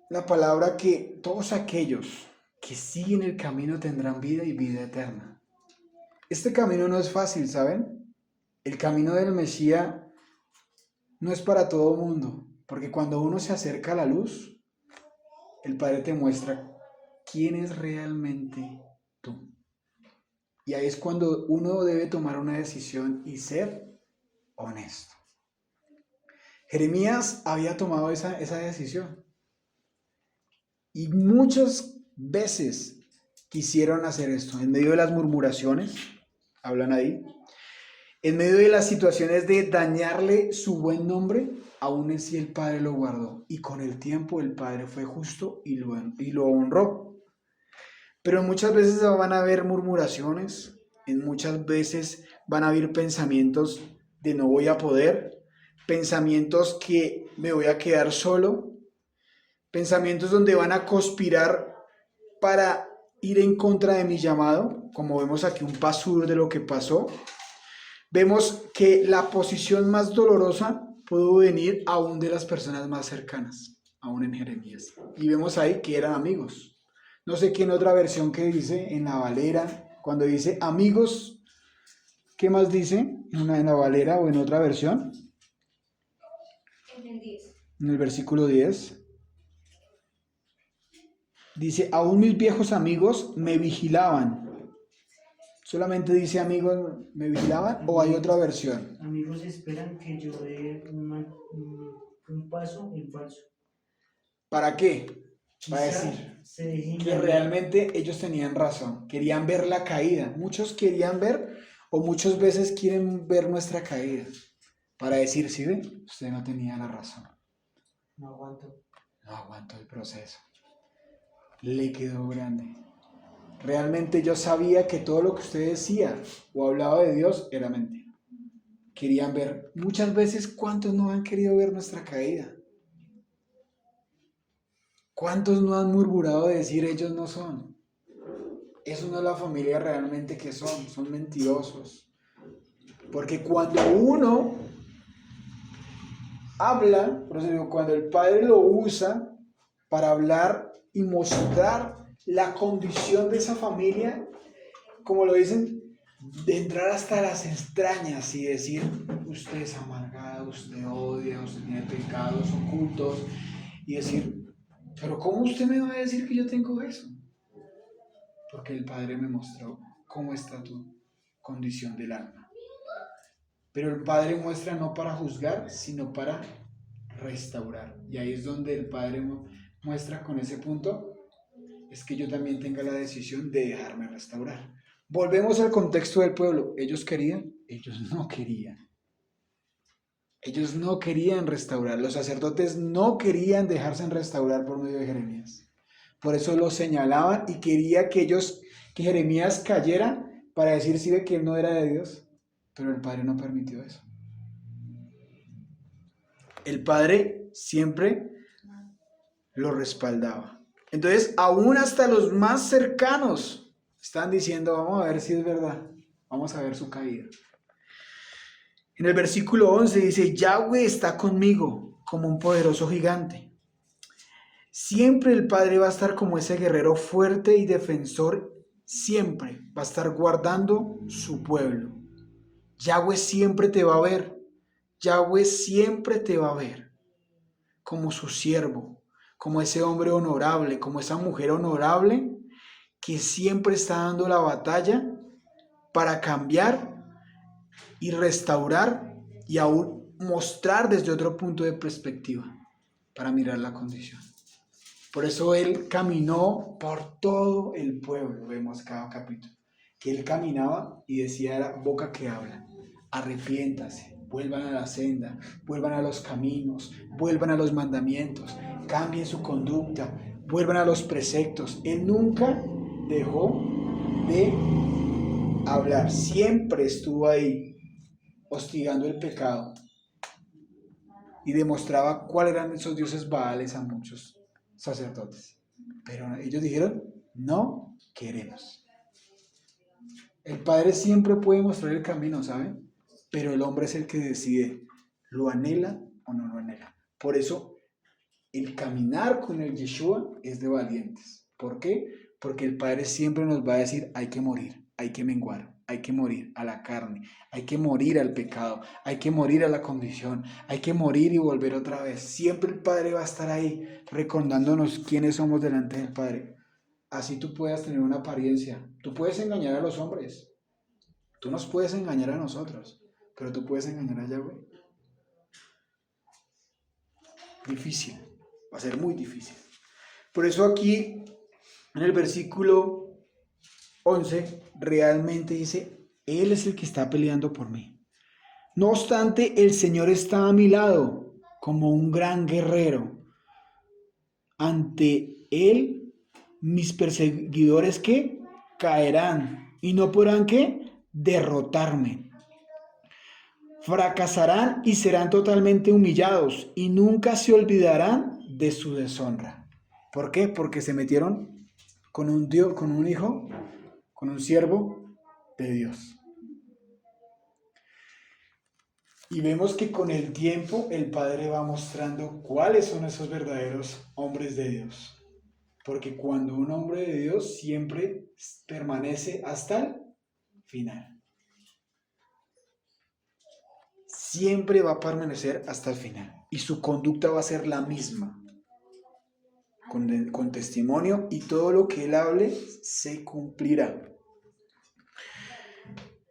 la palabra que todos aquellos que siguen el camino tendrán vida y vida eterna. Este camino no es fácil, ¿saben? El camino del Mesías no es para todo mundo, porque cuando uno se acerca a la luz, el Padre te muestra quién es realmente tú. Y ahí es cuando uno debe tomar una decisión y ser honesto. Jeremías había tomado esa decisión. Y muchas veces quisieron hacer esto. En medio de las murmuraciones, hablan ahí, en medio de las situaciones de dañarle su buen nombre, aún así el Padre lo guardó. Y con el tiempo el Padre fue justo y lo honró. Pero muchas veces van a haber murmuraciones, muchas veces van a haber pensamientos de no voy a poder, pensamientos que me voy a quedar solo, pensamientos donde van a conspirar para ir en contra de mi llamado, como vemos aquí un pasur de lo que pasó. Vemos que la posición más dolorosa pudo venir aún de las personas más cercanas, aún en Jeremías. Y vemos ahí que eran amigos. No sé qué en otra versión que dice, en la Valera, cuando dice amigos, ¿qué más dice? En la Valera o en otra versión, En el 10. en el versículo 10. Dice, aún mis viejos amigos me vigilaban. ¿Solamente dice amigos me vigilaban o hay otra versión? Amigos esperan que yo dé un paso en falso. ¿Para qué? Va a Quizá decir se dejen que llevar. realmente ellos tenían razón, querían ver la caída. Muchos querían ver o muchas veces quieren ver nuestra caída para decir, ¿sí ve? Usted no tenía la razón. No aguanto. No aguantó el proceso. Le quedó grande. Realmente yo sabía que todo lo que usted decía o hablaba de Dios era mentira. Querían ver. Muchas veces, ¿cuántos no han querido ver nuestra caída? ¿Cuántos no han murmurado de decir ellos no son? Eso no es la familia realmente que son mentirosos. Porque cuando uno habla, por eso digo, cuando el Padre lo usa para hablar y mostrar la condición de esa familia, como lo dicen, de entrar hasta las entrañas y decir, usted es amargado, usted odia, usted tiene pecados ocultos, y decir, pero ¿cómo usted me va a decir que yo tengo eso? Porque el Padre me mostró cómo está tu condición del alma. Pero el Padre muestra no para juzgar, sino para restaurar. Y ahí es donde el Padre muestra con ese punto, es que yo también tenga la decisión de dejarme restaurar. Volvemos al contexto del pueblo. ¿Ellos querían? Ellos no querían. Ellos no querían restaurar. Los sacerdotes no querían dejarse restaurar por medio de Jeremías. Por eso lo señalaban y quería que Jeremías cayera para decir sí de que él no era de Dios. Pero el Padre no permitió eso. El Padre siempre lo respaldaba. Entonces, aún hasta los más cercanos están diciendo, vamos a ver si es verdad. Vamos a ver su caída. En el versículo 11 dice, Yahweh está conmigo como un poderoso gigante. Siempre el Padre va a estar como ese guerrero fuerte y defensor. Siempre va a estar guardando su pueblo. Yahweh siempre te va a ver. Yahweh siempre te va a ver como su siervo, como ese hombre honorable, como esa mujer honorable que siempre está dando la batalla para cambiar y restaurar y aún mostrar desde otro punto de perspectiva para mirar la condición. Por eso él caminó por todo el pueblo, vemos cada capítulo, que él caminaba y decía la boca que habla, arrepiéntase, vuelvan a la senda, vuelvan a los caminos, vuelvan a los mandamientos, cambien su conducta, vuelvan a los preceptos. Él nunca dejó de hablar, siempre estuvo ahí hostigando el pecado y demostraba cuáles eran esos dioses baales a muchos sacerdotes. Pero ellos dijeron, no queremos. El Padre siempre puede mostrar el camino, ¿saben? Pero el hombre es el que decide, ¿lo anhela o no lo anhela? Por eso, el caminar con el Yeshua es de valientes. ¿Por qué? Porque el Padre siempre nos va a decir, hay que morir, hay que menguar, hay que morir a la carne, hay que morir al pecado, hay que morir a la condición, hay que morir y volver otra vez. Siempre el Padre va a estar ahí recordándonos quiénes somos delante del Padre. Así tú puedas tener una apariencia. Tú puedes engañar a los hombres. Tú nos puedes engañar a nosotros. Pero tú puedes engañar a Yahweh. Difícil. Va a ser muy difícil. Por eso aquí, en el versículo 11, realmente dice, Él es el que está peleando por mí. No obstante, el Señor está a mi lado como un gran guerrero. Ante Él, mis perseguidores ¿qué? Caerán y no podrán ¿qué? Derrotarme. Fracasarán y serán totalmente humillados y nunca se olvidarán de su deshonra. ¿Por qué? Porque se metieron con un Dios, con un hijo, con un siervo de Dios. Y vemos que con el tiempo el Padre va mostrando cuáles son esos verdaderos hombres de Dios. Porque cuando un hombre de Dios siempre permanece hasta el final. Siempre va a permanecer hasta el final. Y su conducta va a ser la misma. Con testimonio, y todo lo que él hable se cumplirá.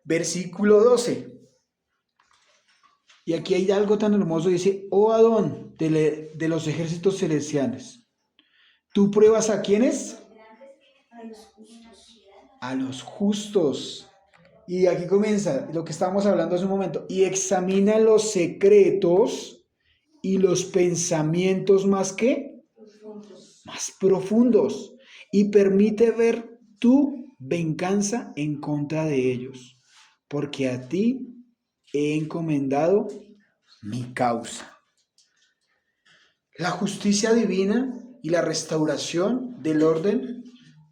Versículo 12. Y aquí hay algo tan hermoso, dice: oh Adón de los ejércitos celestiales, ¿tú pruebas a quiénes? A los justos. A los justos. Y aquí comienza lo que estábamos hablando hace un momento. Y examina los secretos y los pensamientos más que más profundos, y permite ver tu venganza en contra de ellos, porque a ti he encomendado mi causa. La justicia divina y la restauración del orden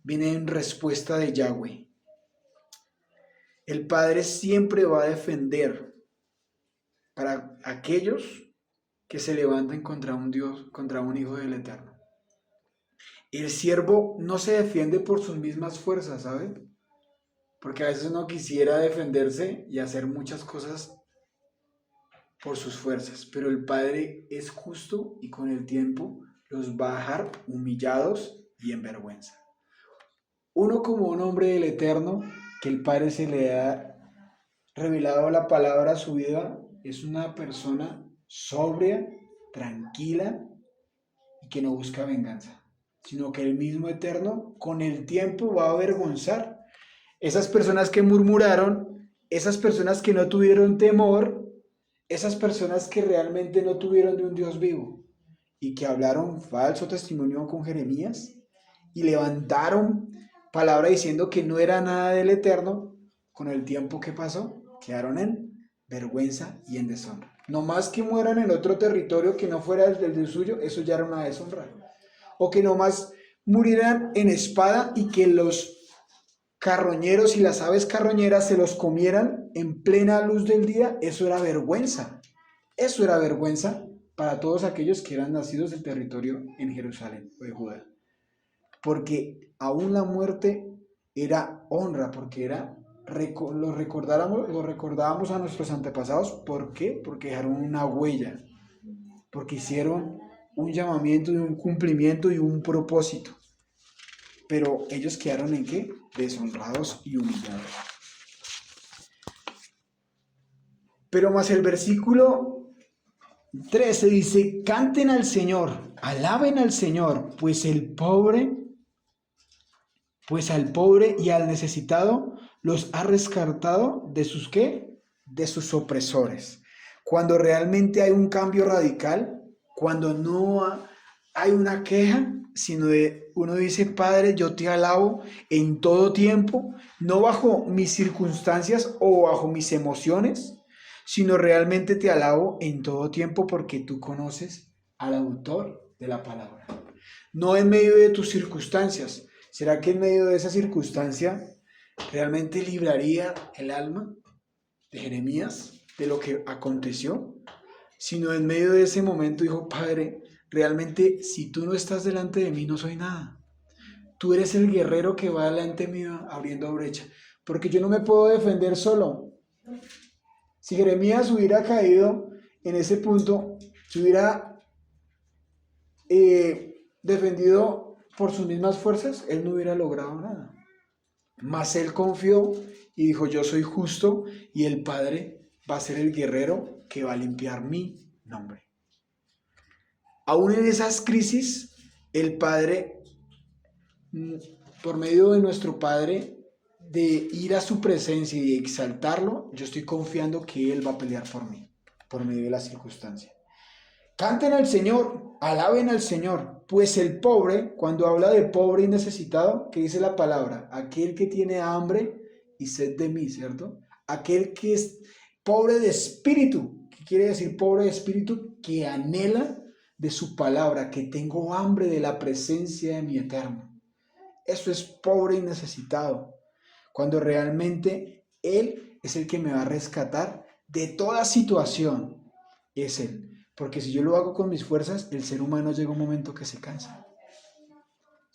viene en respuesta de Yahweh. El Padre siempre va a defender para aquellos que se levanten contra un Dios, contra un Hijo del Eterno. El siervo no se defiende por sus mismas fuerzas, ¿sabe? Porque a veces uno quisiera defenderse y hacer muchas cosas por sus fuerzas, pero el Padre es justo y con el tiempo los va a dejar humillados y en vergüenza. Uno como un hombre del Eterno, que el Padre se le ha revelado la palabra a su vida, es una persona sobria, tranquila y que no busca venganza, sino que el mismo Eterno con el tiempo va a avergonzar esas personas que murmuraron, esas personas que no tuvieron temor, esas personas que realmente no tuvieron de un Dios vivo y que hablaron falso testimonio con Jeremías y levantaron palabra diciendo que no era nada del Eterno. Con el tiempo que pasó, quedaron en vergüenza y en deshonra. No más que mueran en otro territorio que no fuera el del suyo, eso ya era una deshonra. O que no más murieran en espada y que los carroñeros y las aves carroñeras se los comieran en plena luz del día, eso era vergüenza. Eso era vergüenza para todos aquellos que eran nacidos del territorio en Jerusalén o de Judá. Porque aún la muerte era honra, porque era lo recordábamos a nuestros antepasados. ¿Por qué? Porque dejaron una huella, porque hicieron un llamamiento y un cumplimiento y un propósito. Pero ellos quedaron ¿en qué? Deshonrados y humillados. Pero más el versículo 13 dice: canten al Señor, alaben al Señor, pues al pobre y al necesitado los ha rescatado de sus ¿qué? De sus opresores. Cuando realmente hay un cambio radical, cuando no hay una queja, sino uno dice: Padre, yo te alabo en todo tiempo, no bajo mis circunstancias o bajo mis emociones, sino realmente te alabo en todo tiempo porque tú conoces al autor de la palabra. No en medio de tus circunstancias. ¿Será que en medio de esa circunstancia realmente libraría el alma de Jeremías de lo que aconteció? Sino en medio de ese momento dijo: Padre, realmente si tú no estás delante de mí no soy nada. Tú eres el guerrero que va delante mío abriendo brecha, porque yo no me puedo defender solo. Si Jeremías hubiera caído en ese punto, se hubiera defendido por sus mismas fuerzas, él no hubiera logrado nada. Mas él confió y dijo: yo soy justo y el Padre va a ser el guerrero que va a limpiar mi nombre. Aún en esas crisis, el Padre, por medio de nuestro Padre, de ir a su presencia y de exaltarlo, yo estoy confiando que Él va a pelear por mí, por medio de la circunstancia. Canten al Señor, alaben al Señor, pues el pobre, cuando habla de pobre y necesitado, ¿qué dice la palabra? Aquel que tiene hambre y sed de mí, ¿cierto? Aquel que es pobre de espíritu. ¿Qué quiere decir pobre de espíritu? Que anhela de su palabra, que tengo hambre de la presencia de mi Eterno. Eso es pobre y necesitado, cuando realmente Él es el que me va a rescatar de toda situación. Es Él. Porque si yo lo hago con mis fuerzas, el ser humano llega un momento que se cansa.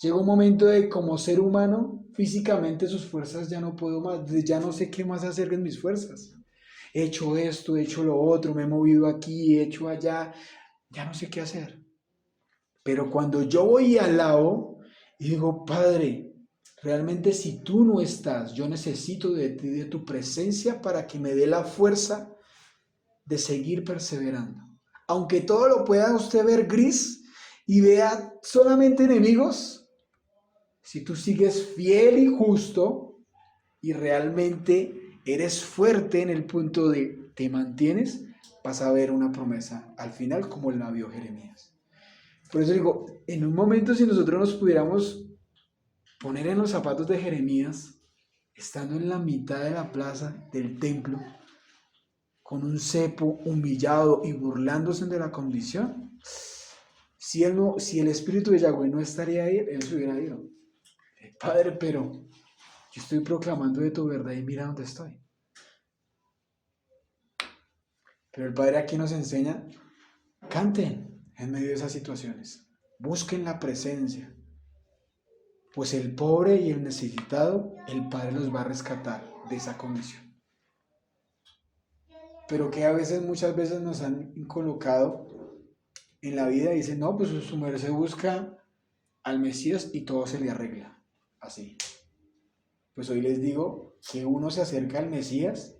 Llega un momento de como ser humano, físicamente sus fuerzas ya no puedo más, ya no sé qué más hacer en mis fuerzas. He hecho esto, he hecho lo otro, me he movido aquí, he hecho allá, ya no sé qué hacer. Pero cuando yo voy al lado y digo, Padre, realmente si tú no estás, yo necesito de ti, de tu presencia para que me dé la fuerza de seguir perseverando. Aunque todo lo pueda usted ver gris y vea solamente enemigos, si tú sigues fiel y justo y realmente eres fuerte en el punto de te mantienes, vas a ver una promesa al final como la vio Jeremías. Por eso digo, en un momento si nosotros nos pudiéramos poner en los zapatos de Jeremías, estando en la mitad de la plaza del templo, con un cepo humillado y burlándose de la condición, si el Espíritu de Yahweh no estaría ahí, él se hubiera ido. Padre, pero yo estoy proclamando de tu verdad y mira dónde estoy. Pero el Padre aquí nos enseña, canten en medio de esas situaciones, busquen la presencia, pues el pobre y el necesitado, el Padre los va a rescatar de esa condición. Pero que muchas veces nos han colocado en la vida y dicen, no, pues su merced busca al Mesías y todo se le arregla, así. Pues hoy les digo que uno se acerca al Mesías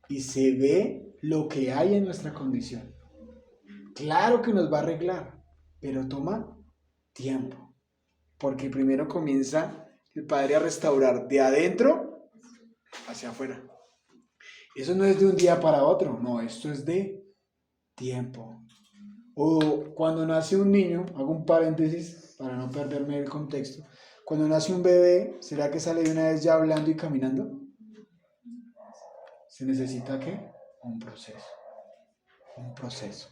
y se ve lo que hay en nuestra condición. Claro que nos va a arreglar, pero toma tiempo, porque primero comienza el Padre a restaurar de adentro hacia afuera. Eso no es de un día para otro, no, esto es de tiempo. O cuando nace un niño, hago un paréntesis para no perderme el contexto. Cuando nace un bebé, ¿será que sale de una vez ya hablando y caminando? ¿Se necesita qué? Un proceso. Un proceso.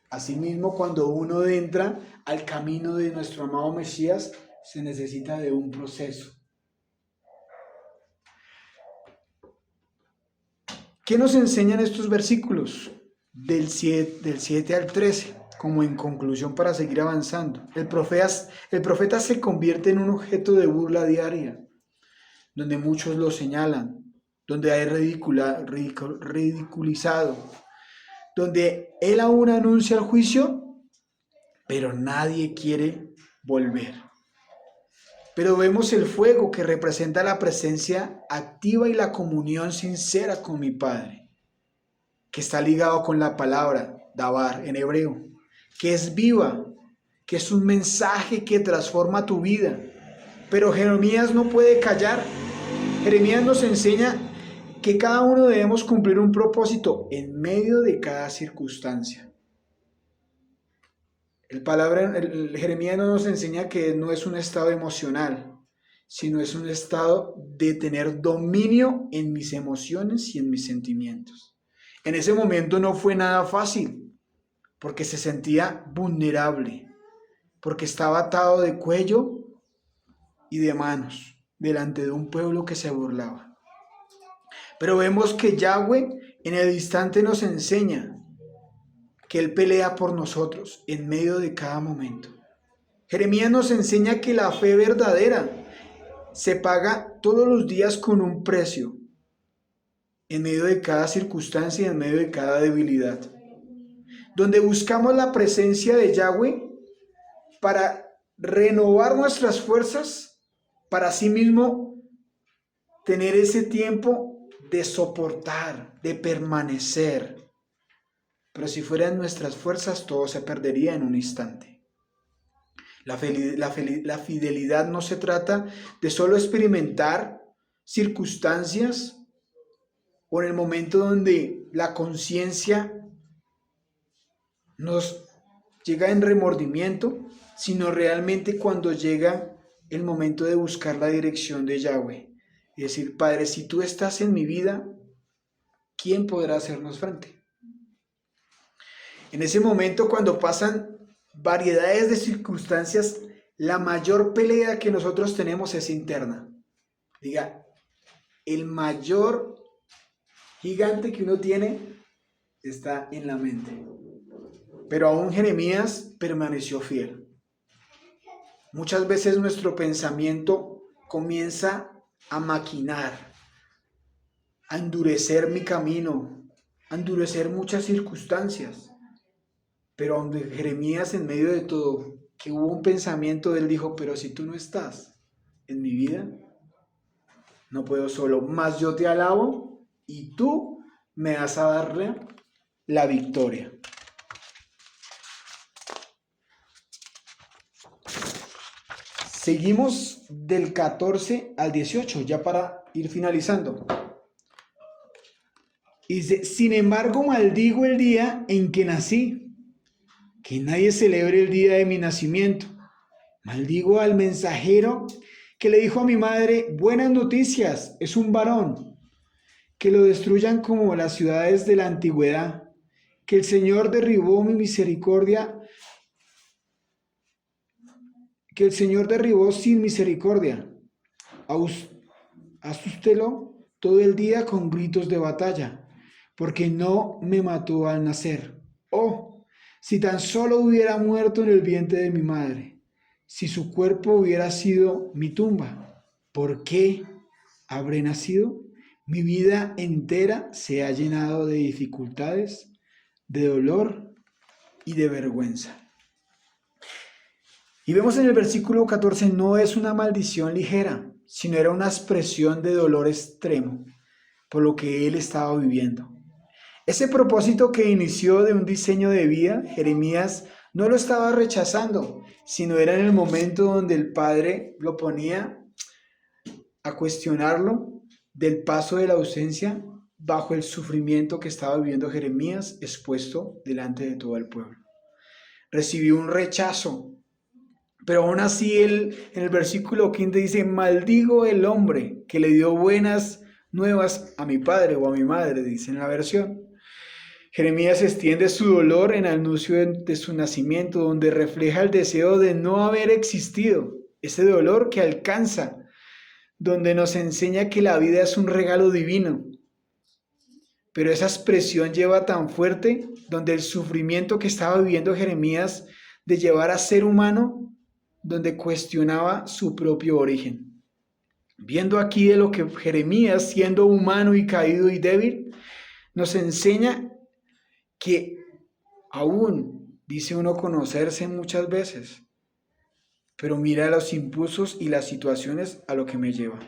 Asimismo, cuando uno entra al camino de nuestro amado Mesías, se necesita de un proceso. ¿Qué nos enseñan estos versículos? Del 7 al 13, como en conclusión para seguir avanzando. El profeta se convierte en un objeto de burla diaria, donde muchos lo señalan, donde hay ridiculizado, donde él aún anuncia el juicio, pero nadie quiere volver. Pero vemos el fuego que representa la presencia activa y la comunión sincera con mi Padre, que está ligado con la palabra dabar en hebreo, que es viva, que es un mensaje que transforma tu vida. Pero Jeremías no puede callar. Jeremías nos enseña que cada uno debemos cumplir un propósito en medio de cada circunstancia. Jeremías no nos enseña que no es un estado emocional, sino es un estado de tener dominio en mis emociones y en mis sentimientos. En ese momento no fue nada fácil, porque se sentía vulnerable, porque estaba atado de cuello y de manos delante de un pueblo que se burlaba. Pero vemos que Yahweh en el instante nos enseña que Él pelea por nosotros en medio de cada momento. Jeremías nos enseña que la fe verdadera se paga todos los días con un precio, en medio de cada circunstancia y en medio de cada debilidad. Donde buscamos la presencia de Yahweh para renovar nuestras fuerzas, para sí mismo tener ese tiempo de soportar, de permanecer. Pero si fueran nuestras fuerzas, todo se perdería en un instante. La fidelidad no se trata de solo experimentar circunstancias o en el momento donde la conciencia nos llega en remordimiento, sino realmente cuando llega el momento de buscar la dirección de Yahweh y decir, Padre, si tú estás en mi vida, ¿quién podrá hacernos frente? En ese momento, cuando pasan variedades de circunstancias, la mayor pelea que nosotros tenemos es interna. Diga, el mayor gigante que uno tiene está en la mente. Pero aún Jeremías permaneció fiel. Muchas veces nuestro pensamiento comienza a maquinar, a endurecer mi camino, a endurecer muchas circunstancias. Pero donde Jeremías, en medio de todo, que hubo un pensamiento, él dijo, pero si tú no estás en mi vida, no puedo solo, más yo te alabo y tú me vas a darle la victoria. Seguimos del 14 al 18, ya para ir finalizando. Dice, sin embargo, maldigo el día en que nací, que nadie celebre el día de mi nacimiento. Maldigo al mensajero que le dijo a mi madre, buenas noticias, es un varón. Que lo destruyan como las ciudades de la antigüedad. Que el Señor derribó mi misericordia. Que el Señor derribó sin misericordia. Asústelo todo el día con gritos de batalla, porque no me mató al nacer. Oh, si tan solo hubiera muerto en el vientre de mi madre, si su cuerpo hubiera sido mi tumba, ¿por qué habré nacido? Mi vida entera se ha llenado de dificultades, de dolor y de vergüenza. Y vemos en el versículo 14, no es una maldición ligera, sino era una expresión de dolor extremo por lo que él estaba viviendo. Ese propósito que inició de un diseño de vida, Jeremías no lo estaba rechazando, sino era en el momento donde el Padre lo ponía a cuestionarlo del paso de la ausencia bajo el sufrimiento que estaba viviendo Jeremías expuesto delante de todo el pueblo. Recibió un rechazo. Pero aún así él, en el versículo 15 dice, maldigo el hombre que le dio buenas nuevas a mi padre o a mi madre, dice en la versión. Jeremías extiende su dolor en el anuncio de su nacimiento, donde refleja el deseo de no haber existido, ese dolor que alcanza, donde nos enseña que la vida es un regalo divino. Pero esa expresión lleva tan fuerte, donde el sufrimiento que estaba viviendo Jeremías de llevar a ser humano, donde cuestionaba su propio origen. Viendo aquí de lo que Jeremías, siendo humano y caído y débil, nos enseña que aún, dice uno, conocerse muchas veces, pero mira los impulsos y las situaciones a lo que me lleva.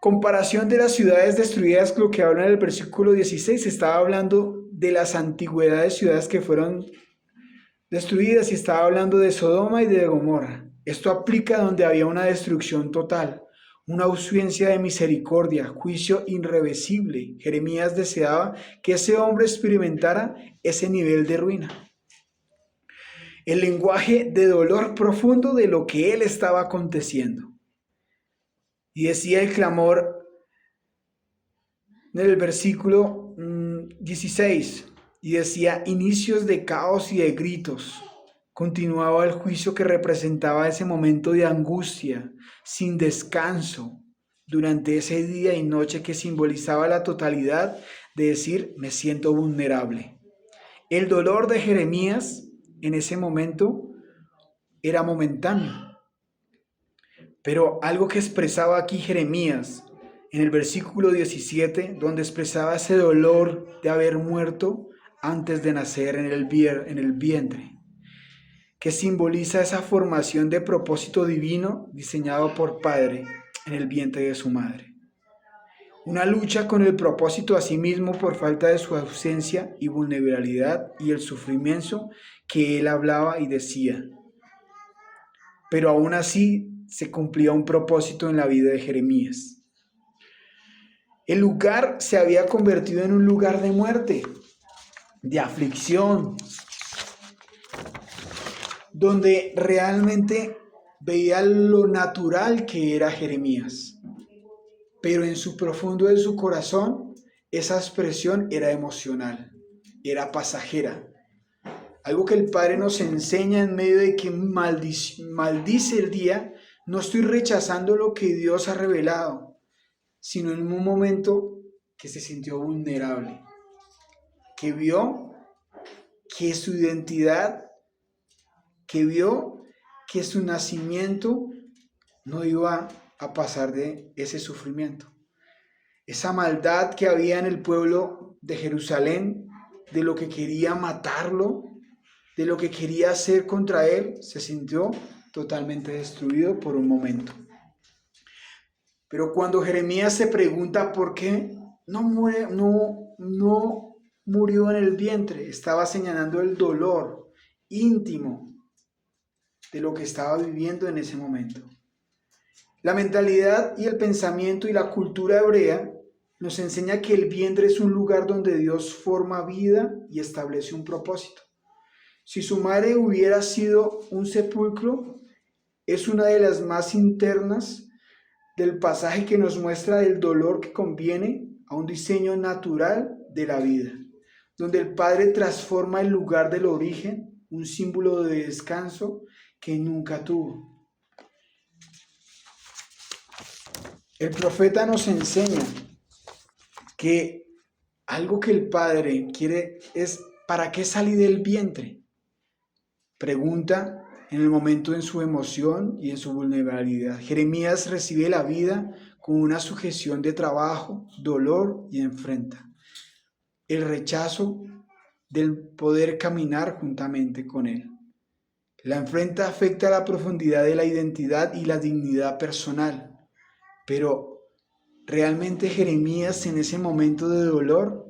Comparación de las ciudades destruidas, lo que habla en el versículo 16, estaba hablando de las antigüedades ciudades que fueron destruidas y estaba hablando de Sodoma y de Gomorra. Esto aplica donde había una destrucción total, una ausencia de misericordia, juicio irreversible. Jeremías deseaba que ese hombre experimentara ese nivel de ruina. El lenguaje de dolor profundo de lo que él estaba aconteciendo. Y decía el clamor en el versículo 16. Y decía, inicios de caos y de gritos. Continuaba el juicio que representaba ese momento de angustia, sin descanso, durante ese día y noche que simbolizaba la totalidad de decir, me siento vulnerable. El dolor de Jeremías en ese momento era momentáneo. Pero algo que expresaba aquí Jeremías en el versículo 17, donde expresaba ese dolor de haber muerto antes de nacer en el vientre, que simboliza esa formación de propósito divino diseñado por Padre en el vientre de su madre. Una lucha con el propósito a sí mismo por falta de su ausencia y vulnerabilidad y el sufrimiento que él hablaba y decía. Pero aún así se cumplía un propósito en la vida de Jeremías. El lugar se había convertido en un lugar de muerte, de aflicción, donde realmente veía lo natural que era Jeremías. Pero en su profundo de su corazón, esa expresión era emocional, era pasajera. Algo que el Padre nos enseña en medio de que maldice el día. No estoy rechazando lo que Dios ha revelado, sino en un momento que se sintió vulnerable, que vio que su identidad, que vio que su nacimiento no iba a pasar de ese sufrimiento. Esa maldad que había en el pueblo de Jerusalén, de lo que quería matarlo, de lo que quería hacer contra él, se sintió totalmente destruido por un momento. Pero cuando Jeremías se pregunta por qué no murió en el vientre, estaba señalando el dolor íntimo de lo que estaba viviendo en ese momento. La mentalidad y el pensamiento y la cultura hebrea nos enseña que el vientre es un lugar donde Dios forma vida y establece un propósito. Si su madre hubiera sido un sepulcro, es una de las más internas del pasaje que nos muestra el dolor que conviene a un diseño natural de la vida, donde el Padre transforma el lugar del origen, un símbolo de descanso que nunca tuvo. El profeta nos enseña que algo que el Padre quiere es: ¿para qué salí del vientre? Pregunta en el momento en su emoción y en su vulnerabilidad. Jeremías recibe la vida con una sujeción de trabajo, dolor y enfrenta el rechazo del poder caminar juntamente con él. La enfrenta afecta la profundidad de la identidad y la dignidad personal, pero realmente Jeremías en ese momento de dolor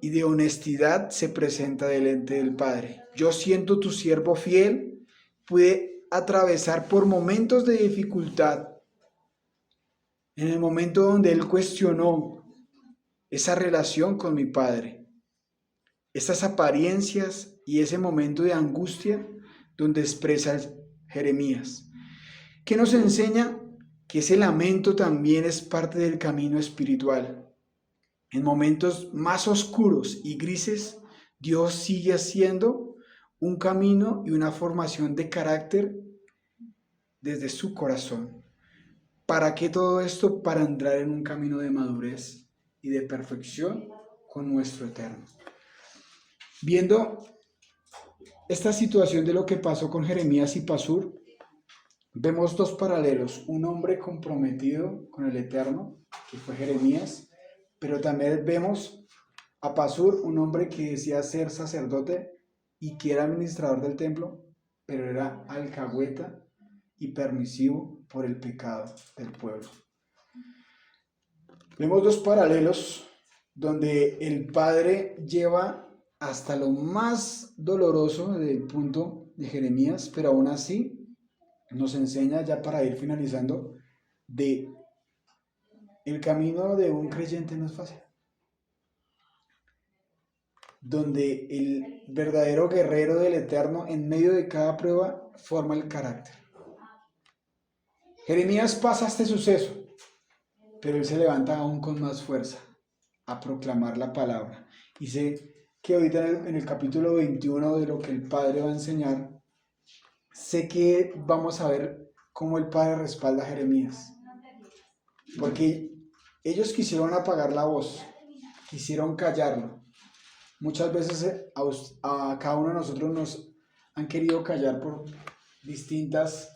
y de honestidad se presenta delante del Padre. Yo siento tu siervo fiel, pude atravesar por momentos de dificultad, en el momento donde él cuestionó esa relación con mi Padre, esas apariencias y ese momento de angustia donde expresa Jeremías, que nos enseña que ese lamento también es parte del camino espiritual. En momentos más oscuros y grises, Dios sigue haciendo un camino y una formación de carácter desde su corazón. ¿Para qué todo esto? Para entrar en un camino de madurez y de perfección con nuestro Eterno. Viendo esta situación de lo que pasó con Jeremías y Pasur, vemos dos paralelos: un hombre comprometido con el Eterno, que fue Jeremías, pero también vemos a Pasur, un hombre que decía ser sacerdote y que era administrador del templo, pero era alcahueta y permisivo por el pecado del pueblo. Vemos dos paralelos donde el Padre lleva hasta lo más doloroso del punto de Jeremías, pero aún así nos enseña, ya para ir finalizando, de el camino de un creyente no es fácil, donde el verdadero guerrero del Eterno en medio de cada prueba forma el carácter. Jeremías pasa este suceso, pero él se levanta aún con más fuerza a proclamar la palabra. Y sé que ahorita en el capítulo 21 de lo que el Padre va a enseñar, sé que vamos a ver cómo el Padre respalda a Jeremías, porque ellos quisieron apagar la voz, quisieron callarlo. Muchas veces a cada uno de nosotros nos han querido callar por distintas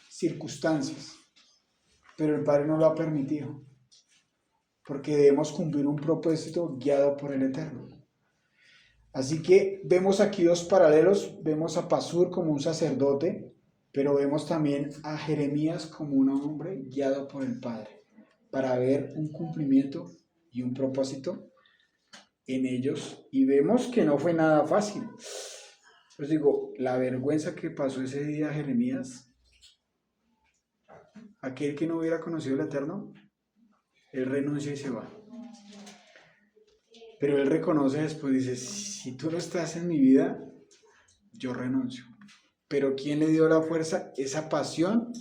circunstancias, pero el Padre no lo ha permitido, porque debemos cumplir un propósito guiado por el Eterno. Así que vemos aquí dos paralelos: vemos a Pasur como un sacerdote, pero vemos también a Jeremías como un hombre guiado por el Padre, para ver un cumplimiento y un propósito en ellos. Y vemos que no fue nada fácil. Os digo, la vergüenza que pasó ese día Jeremías, aquel que no hubiera conocido el Eterno, él renuncia y se va. Pero él reconoce después, dice: si tú no estás en mi vida, yo renuncio. Pero ¿quién le dio la fuerza? Esa pasión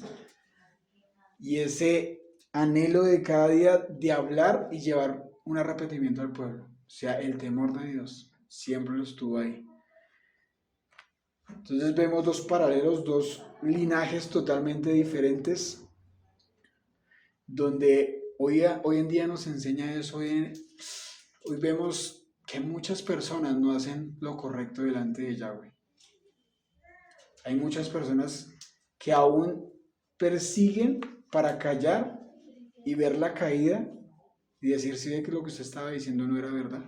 y ese anhelo de cada día de hablar y llevar un arrepentimiento al pueblo. O sea, el temor de Dios siempre lo estuvo ahí. Entonces vemos dos paralelos, dos linajes totalmente diferentes, donde hoy en día nos enseña eso. Hoy vemos que muchas personas no hacen lo correcto delante de Yahweh. Hay muchas personas que aún persiguen para callar y ver la caída y decir, sí, ve que lo que usted estaba diciendo no era verdad.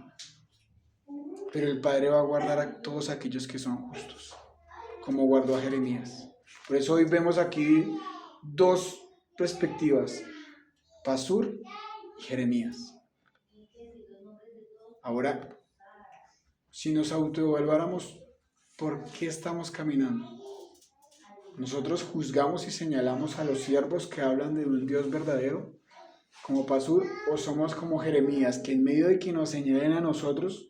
Pero el Padre va a guardar a todos aquellos que son justos, como guardó a Jeremías. Por eso hoy vemos aquí dos perspectivas, Pasur y Jeremías. Ahora, si nos autoevaluáramos, ¿por qué estamos caminando? Nosotros juzgamos y señalamos a los siervos que hablan de un Dios verdadero como Pasur, o somos como Jeremías, que en medio de que nos señalen a nosotros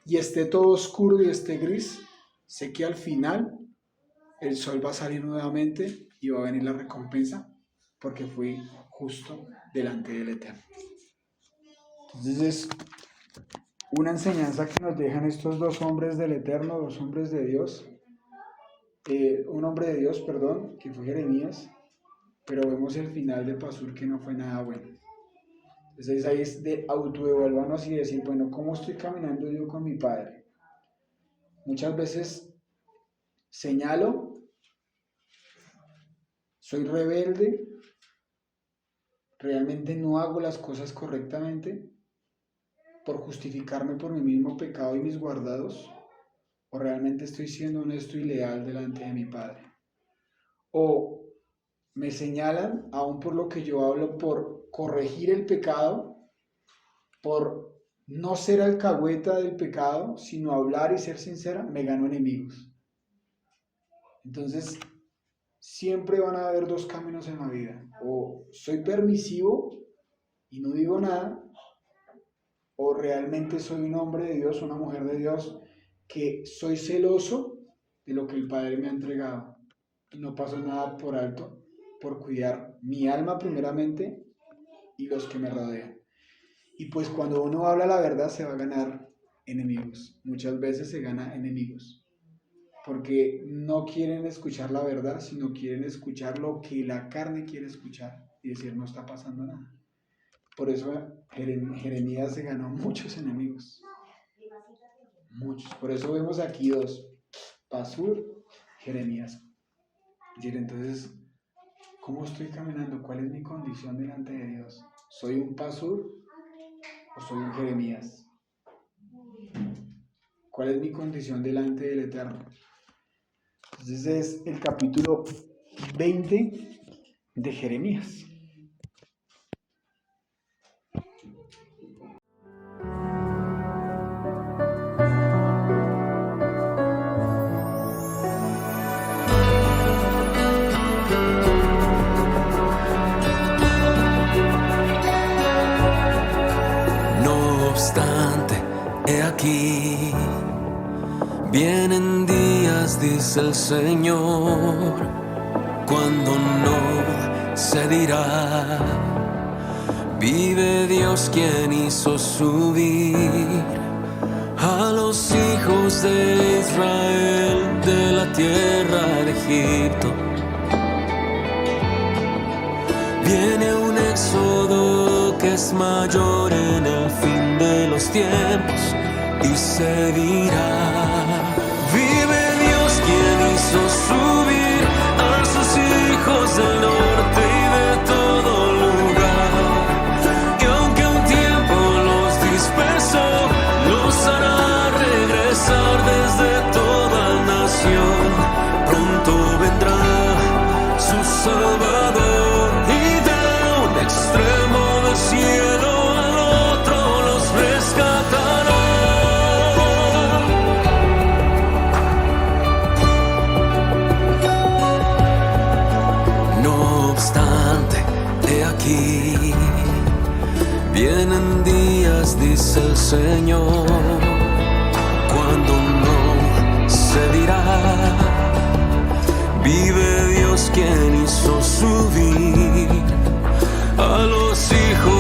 y esté todo oscuro y esté gris, sé que al final el sol va a salir nuevamente y va a venir la recompensa porque fui justo delante del Eterno. Entonces es una enseñanza que nos dejan estos dos hombres del Eterno, dos hombres de Dios, un hombre de Dios, perdón, que fue Jeremías, pero vemos el final de Pasur que no fue nada bueno. Entonces ahí es de autoevaluarnos y decir, bueno, ¿cómo estoy caminando yo con mi Padre? Muchas veces señalo, soy rebelde, realmente no hago las cosas correctamente por justificarme por mi mismo pecado y mis guardados, o realmente estoy siendo honesto y leal delante de mi Padre. O me señalan, aún por lo que yo hablo, por corregir el pecado, por no ser alcahueta del pecado, sino hablar y ser sincera, me gano enemigos. Entonces, siempre van a haber dos caminos en la vida. O soy permisivo y no digo nada, o realmente soy un hombre de Dios, una mujer de Dios, que soy celoso de lo que el Padre me ha entregado y no paso nada por alto por cuidar mi alma primeramente y los que me rodean. Y pues cuando uno habla la verdad se va a ganar enemigos. Muchas veces se gana enemigos porque no quieren escuchar la verdad, sino quieren escuchar lo que la carne quiere escuchar y decir no está pasando nada. Por eso Jeremías se ganó muchos enemigos. Muchos. Por eso vemos aquí dos, Pasur, Jeremías. Entonces, ¿cómo estoy caminando? ¿Cuál es mi condición delante de Dios? ¿Soy un Pasur o soy un Jeremías? ¿Cuál es mi condición delante del Eterno? Entonces es el capítulo 20 de Jeremías. He aquí, vienen días, dice el Señor, cuando no se dirá, vive Dios quien hizo subir a los hijos de Israel de la tierra de Egipto. Viene un éxodo que es mayor en el fin de los tiempos y se dirá, vive Dios quien hizo subir a sus hijos del norte y de todo lugar, y aunque un tiempo los dispersó, los hará regresar desde toda nación. Pronto vendrá su Salvador y de un extremo del cielo al otro los rescatará. No obstante, he aquí, vienen días, dice el Señor, cuando no se dirá, vive Dios quien hizo subir a los hijos